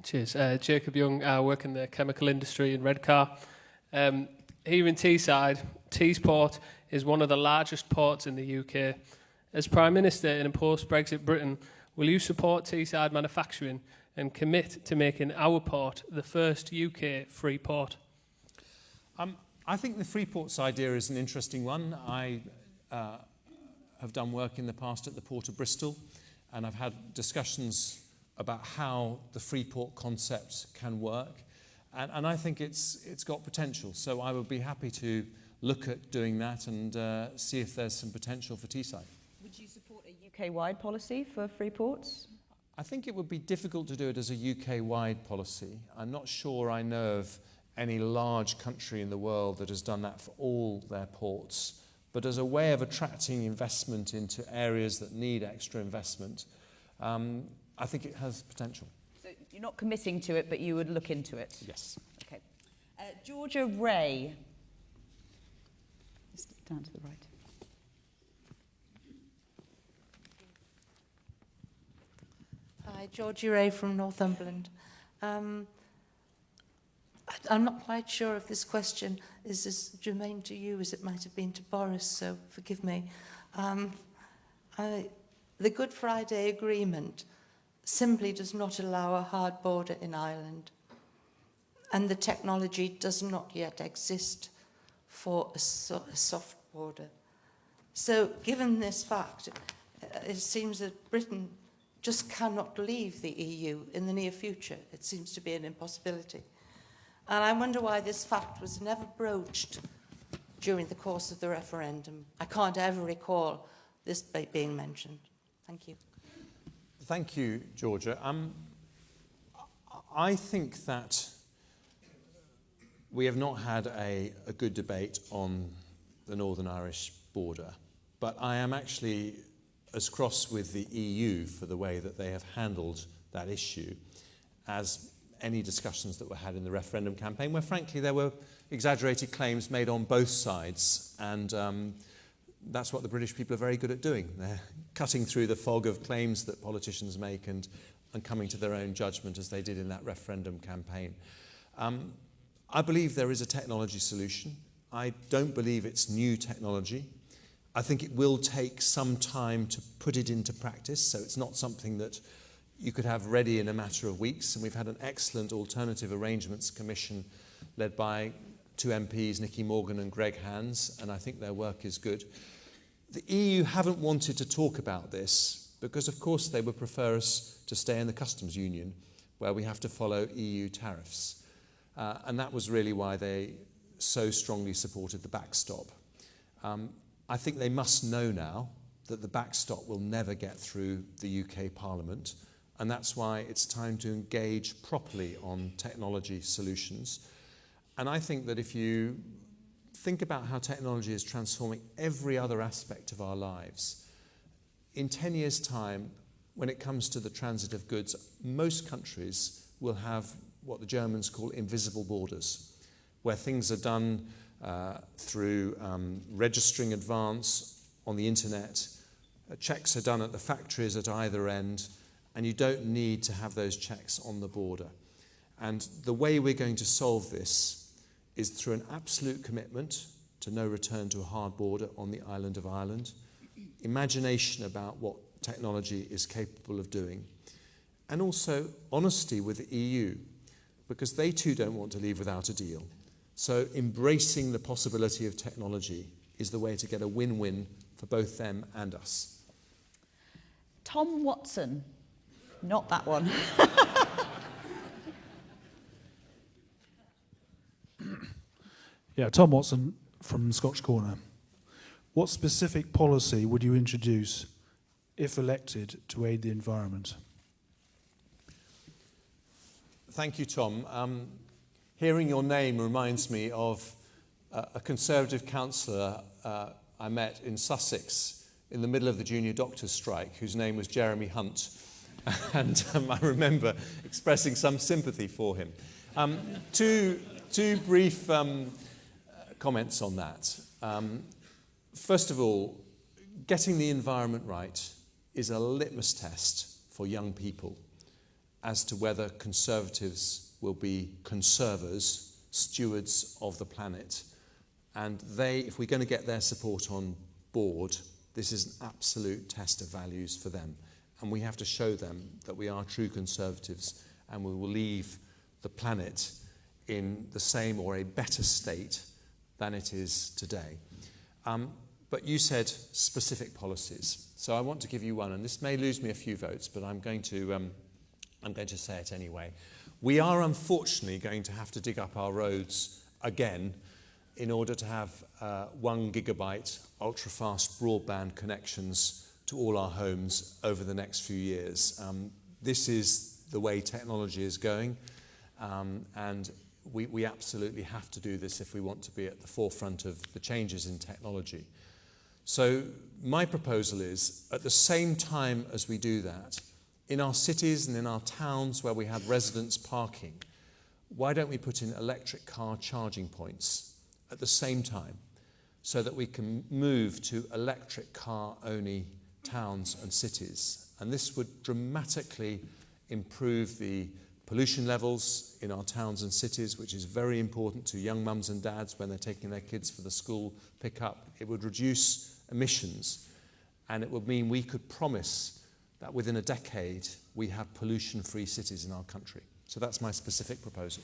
Cheers. Jacob Young, I work in the chemical industry in Redcar. Here in Teesside, Teesport is one of the largest ports in the UK. As Prime Minister in a post-Brexit Britain, will you support Teesside manufacturing and commit to making our port the first UK free port? I think the free ports idea is an interesting one. I have done work in the past at the Port of Bristol, and I've had discussions about how the free port concept can work. And I think it's got potential. So I would be happy to look at doing that and see if there's some potential for Teesside. Would you support a UK-wide policy for free ports? I think it would be difficult to do it as a UK-wide policy. I'm not sure I know of any large country in the world that has done that for all their ports. But as a way of attracting investment into areas that need extra investment, I think it has potential. So you're not committing to it, but you would look into it? Yes. Okay. Georgia Ray. Just down to the right. Hi, Georgie Ray from Northumberland. I'm not quite sure if this question is as germane to you as it might have been to Boris, so forgive me. The Good Friday Agreement simply does not allow a hard border in Ireland, and the technology does not yet exist for a soft border. So given this fact, it seems that Britain just cannot leave the EU in the near future. It seems to be an impossibility. And I wonder why this fact was never broached during the course of the referendum. I can't ever recall this being mentioned. Thank you. Thank you, Georgia. I think that we have not had a good debate on the Northern Irish border, but I am actually as cross with the EU for the way that they have handled that issue as any discussions that were had in the referendum campaign, where frankly there were exaggerated claims made on both sides, and that's what the British people are very good at doing. They're cutting through the fog of claims that politicians make and coming to their own judgment, as they did in that referendum campaign. I believe there is a technology solution. I don't believe it's new technology. I think it will take some time to put it into practice, so it's not something that you could have ready in a matter of weeks. And we've had an excellent Alternative Arrangements Commission led by two MPs, Nicky Morgan and Greg Hands, and I think their work is good. The EU haven't wanted to talk about this because, of course, they would prefer us to stay in the customs union where we have to follow EU tariffs. And that was really why they so strongly supported the backstop. I think they must know now that the backstop will never get through the UK Parliament, and that's why it's time to engage properly on technology solutions. And I think that if you think about how technology is transforming every other aspect of our lives, in 10 years' time, when it comes to the transit of goods, most countries will have what the Germans call invisible borders, where things are done through registering advance on the internet. Checks are done at the factories at either end, and you don't need to have those checks on the border. And the way we're going to solve this is through an absolute commitment to no return to a hard border on the island of Ireland, imagination about what technology is capable of doing, and also honesty with the EU, because they too don't want to leave without a deal. So embracing the possibility of technology is the way to get a win-win for both them and us. Tom Watson. Not that one. Yeah, Tom Watson from Scotch Corner. What specific policy would you introduce, if elected, to aid the environment? Thank you, Tom. Hearing your name reminds me of a Conservative councillor I met in Sussex in the middle of the junior doctors' strike, whose name was Jeremy Hunt. And I remember expressing some sympathy for him. Two brief comments on that. First of all, getting the environment right is a litmus test for young people as to whether Conservatives will be conservers, stewards of the planet. And if we're going to get their support on board, this is an absolute test of values for them. and we have to show them that we are true Conservatives and we will leave the planet in the same or a better state than it is today. But you said specific policies. So I want to give you one, and this may lose me a few votes, but I'm going to say it anyway. We are unfortunately going to have to dig up our roads again in order to have 1 gigabite ultra-fast broadband connections to all our homes over the next few years. This is the way technology is going, and we absolutely have to do this if we want to be at the forefront of the changes in technology. So my proposal is, at the same time as we do that, in our cities and in our towns where we have residents parking, why don't we put in electric car charging points at the same time so that we can move to electric car only towns and cities? And this would dramatically improve the pollution levels in our towns and cities, which is very important to young mums and dads when they're taking their kids for the school pick-up. It would reduce emissions, and it would mean we could promise that within a decade we have pollution-free cities in our country. So that's my specific proposal.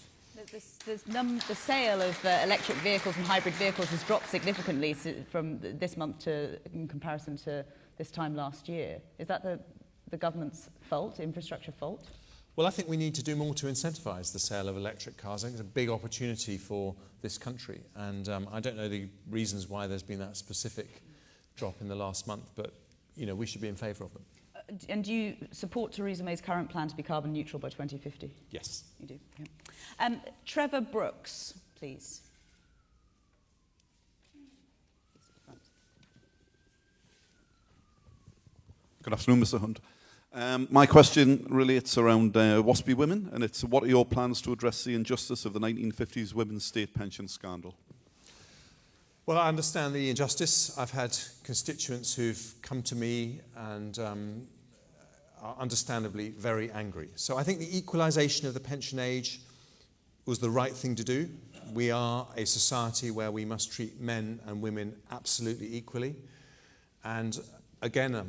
The sale of electric vehicles and hybrid vehicles has dropped significantly from this month in comparison to this time last year. Is that the government's fault, infrastructure fault? Well, I think we need to do more to incentivise the sale of electric cars. I think it's a big opportunity for this country, and I don't know the reasons why there's been that specific drop in the last month, but we should be in favour of them. And do you support Theresa May's current plan to be carbon neutral by 2050? Yes. You do? Yeah. Trevor Brooks, please. Good afternoon, Mr. Hunt. My question relates around WASPy women, and it's what are your plans to address the injustice of the 1950s women's state pension scandal? Well, I understand the injustice. I've had constituents who've come to me and are understandably very angry. So I think the equalisation of the pension age was the right thing to do. We are a society where we must treat men and women absolutely equally. And again, I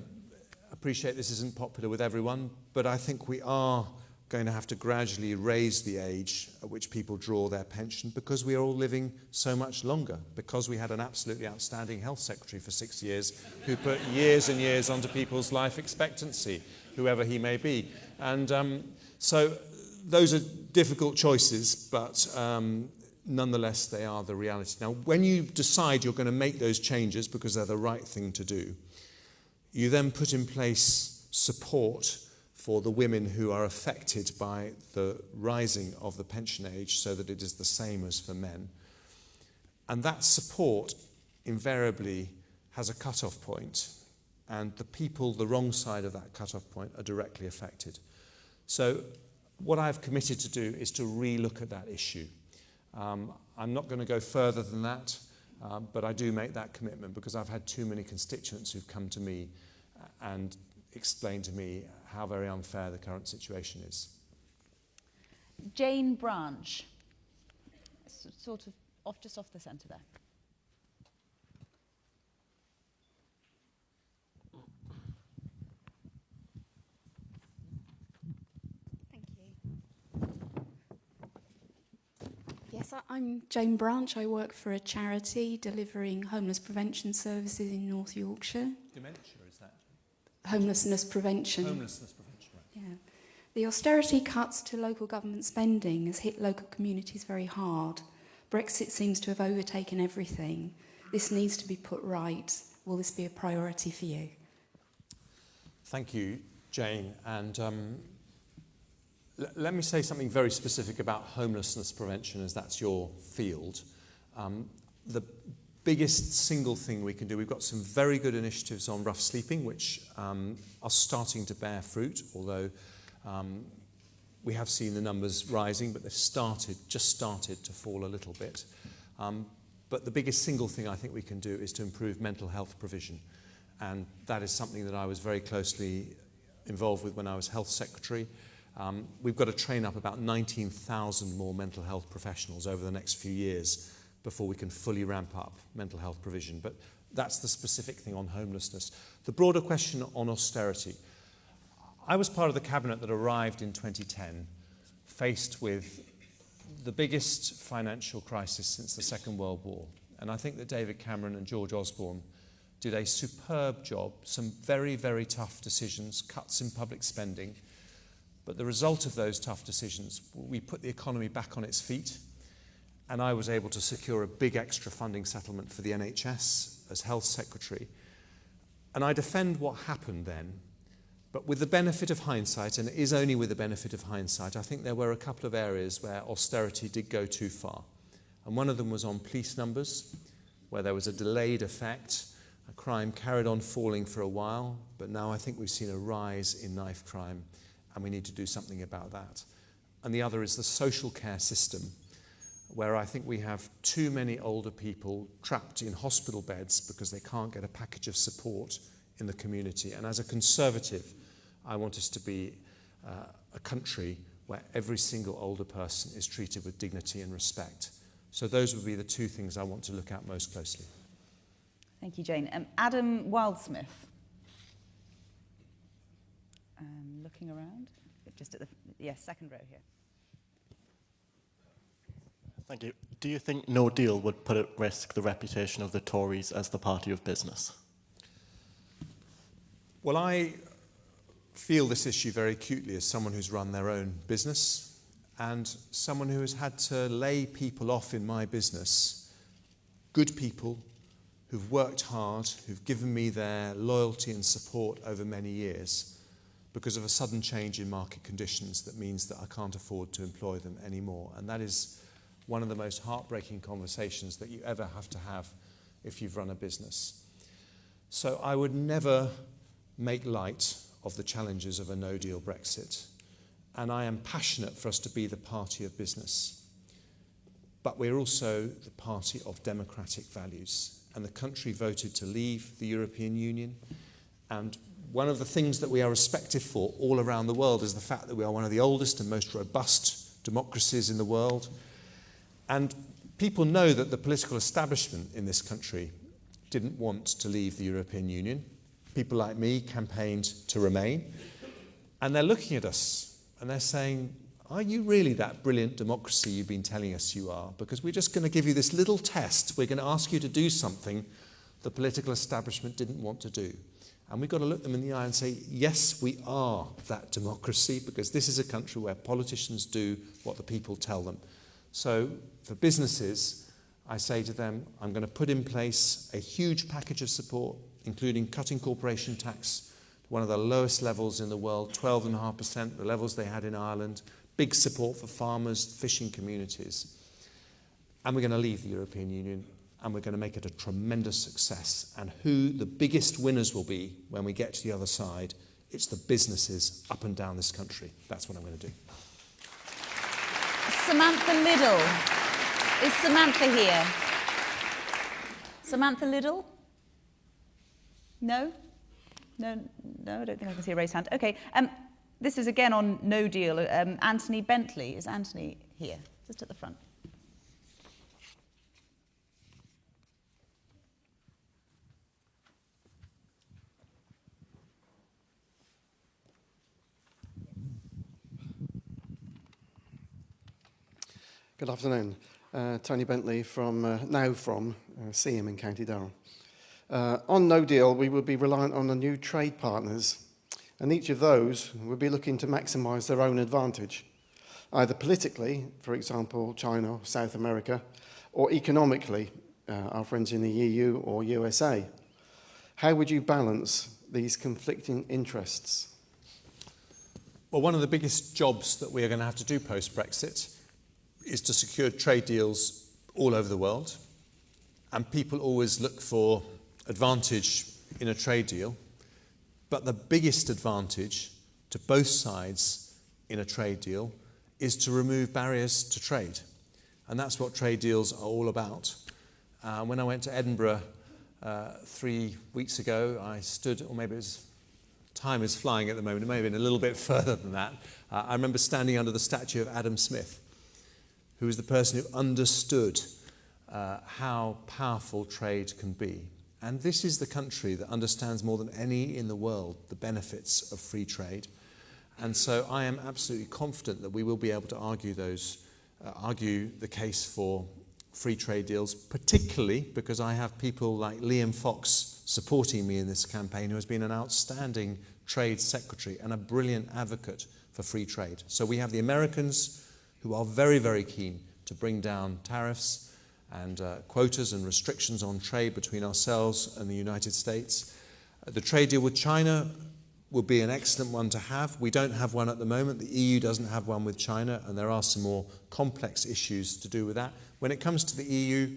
appreciate this isn't popular with everyone, but I think we are going to have to gradually raise the age at which people draw their pension, because we are all living so much longer, because we had an absolutely outstanding health secretary for 6 years who put years and years onto people's life expectancy, whoever he may be. And so those are difficult choices, but nonetheless they are the reality. Now, when you decide you're going to make those changes because they're the right thing to do, you then put in place support for the women who are affected by the rising of the pension age so that it is the same as for men. And that support invariably has a cut-off point, and the people the wrong side of that cut-off point are directly affected. So what I've committed to do is to re-look at that issue. I'm not going to go further than that, but I do make that commitment because I've had too many constituents who've come to me and explained to me how very unfair the current situation is. Jane Branch, sort of just off the centre there. Thank you. Yes, I'm Jane Branch. I work for a charity delivering homeless prevention services in North Yorkshire. Dementia, is that? Homelessness prevention. Homelessness prevention, right. Yeah. The austerity cuts to local government spending has hit local communities very hard. Brexit seems to have overtaken everything. This needs to be put right. Will this be a priority for you? Thank you, Jane. And let me say something very specific about homelessness prevention, as that's your field. The biggest single thing we can do, we've got some very good initiatives on rough sleeping, which are starting to bear fruit, although we have seen the numbers rising, but they've just started to fall a little bit. But the biggest single thing I think we can do is to improve mental health provision. And that is something that I was very closely involved with when I was Health Secretary. We've got to train up about 19,000 more mental health professionals over the next few years before we can fully ramp up mental health provision. But that's the specific thing on homelessness. The broader question on austerity. I was part of the cabinet that arrived in 2010, faced with the biggest financial crisis since the Second World War. And I think that David Cameron and George Osborne did a superb job, some very, very tough decisions, cuts in public spending. But the result of those tough decisions, we put the economy back on its feet, and I was able to secure a big extra funding settlement for the NHS as Health Secretary. And I defend what happened then, but with the benefit of hindsight, and it is only with the benefit of hindsight, I think there were a couple of areas where austerity did go too far. And one of them was on police numbers, where there was a delayed effect. Crime carried on falling for a while, but now I think we've seen a rise in knife crime, and we need to do something about that. And the other is the social care system, where I think we have too many older people trapped in hospital beds because they can't get a package of support in the community. And as a Conservative, I want us to be a country where every single older person is treated with dignity and respect. So those would be the two things I want to look at most closely. Thank you, Jane. Adam Wildsmith. Looking around, just at the second row here. Thank you. Do you think no deal would put at risk the reputation of the Tories as the party of business? Well, I feel this issue very acutely as someone who's run their own business and someone who has had to lay people off in my business, good people who've worked hard, who've given me their loyalty and support over many years because of a sudden change in market conditions that means that I can't afford to employ them anymore. And that is one of the most heartbreaking conversations that you ever have to have if you've run a business. So I would never make light of the challenges of a no-deal Brexit. And I am passionate for us to be the party of business. But we're also the party of democratic values. And the country voted to leave the European Union. And one of the things that we are respected for all around the world is the fact that we are one of the oldest and most robust democracies in the world. And people know that the political establishment in this country didn't want to leave the European Union. People like me campaigned to remain. And they're looking at us and they're saying, are you really that brilliant democracy you've been telling us you are? Because we're just going to give you this little test. We're going to ask you to do something the political establishment didn't want to do. And we've got to look them in the eye and say, yes, we are that democracy, because this is a country where politicians do what the people tell them. So for businesses, I say to them, I'm going to put in place a huge package of support, including cutting corporation tax, one of the lowest levels in the world, 12.5%, the levels they had in Ireland, big support for farmers, fishing communities. And we're going to leave the European Union, and we're going to make it a tremendous success. And who the biggest winners will be when we get to the other side, it's the businesses up and down this country. That's what I'm going to do. Samantha Liddle. Is Samantha here? Samantha Liddle? No? No, I don't think I can see a raised hand. Okay, this is again on no deal. Anthony Bentley. Is Anthony here? Just at the front. Good afternoon. Tony Bentley from Seaham in County Durham. On no deal, we will be reliant on the new trade partners, and each of those will be looking to maximise their own advantage, either politically, for example, China, South America, or economically, our friends in the EU or USA. How would you balance these conflicting interests? Well, one of the biggest jobs that we are going to have to do post-Brexit is to secure trade deals all over the world. And people always look for advantage in a trade deal. But the biggest advantage to both sides in a trade deal is to remove barriers to trade. And that's what trade deals are all about. When I went to Edinburgh 3 weeks ago, I stood, or maybe it was, time is flying at the moment, it may have been a little bit further than that. I remember standing under the statue of Adam Smith, who was the person who understood how powerful trade can be. And this is the country that understands more than any in the world the benefits of free trade. And so I am absolutely confident that we will be able to argue the case for free trade deals, particularly because I have people like Liam Fox supporting me in this campaign, who has been an outstanding trade secretary and a brilliant advocate for free trade. So we have the Americans, who are very, very keen to bring down tariffs and quotas and restrictions on trade between ourselves and the United States. The trade deal with China would be an excellent one to have. We don't have one at the moment. The EU doesn't have one with China, and there are some more complex issues to do with that. When it comes to the EU,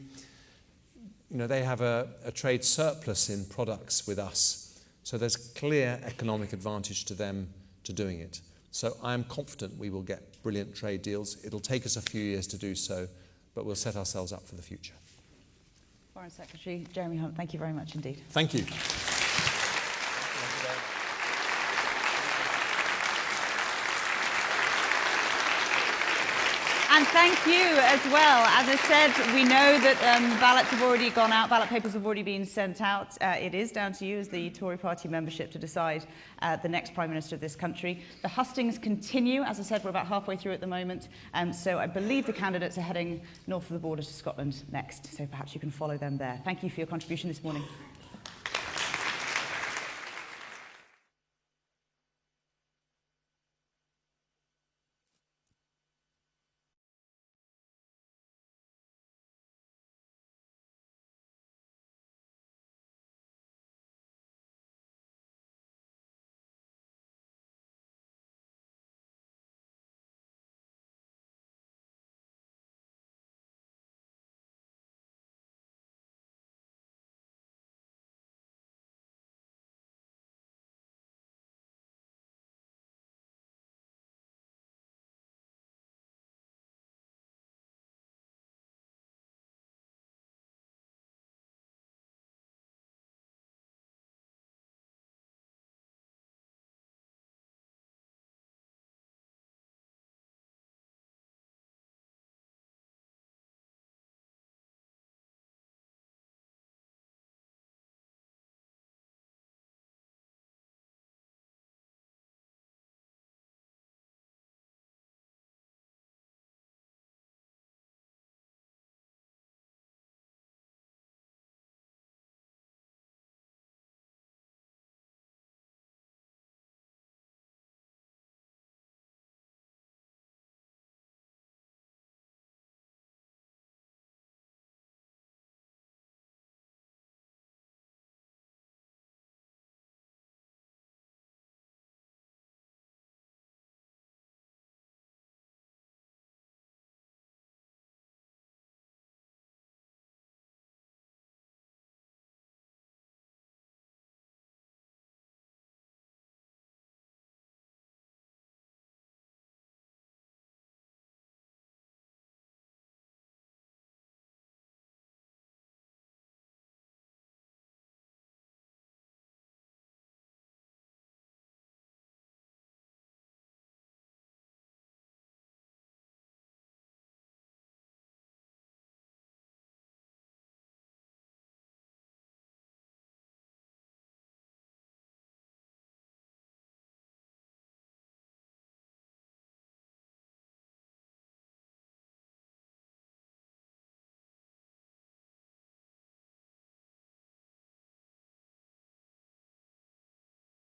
they have a trade surplus in products with us. So there's clear economic advantage to them to doing it. So I am confident we will get brilliant trade deals. It'll take us a few years to do so, but we'll set ourselves up for the future. Foreign Secretary Jeremy Hunt, thank you very much indeed. Thank you. And thank you as well. As I said, we know that ballots have already gone out, ballot papers have already been sent out. It is down to you as the Tory Party membership to decide the next Prime Minister of this country. The hustings continue. As I said, we're about halfway through at the moment. So I believe the candidates are heading north of the border to Scotland next. So perhaps you can follow them there. Thank you for your contribution this morning.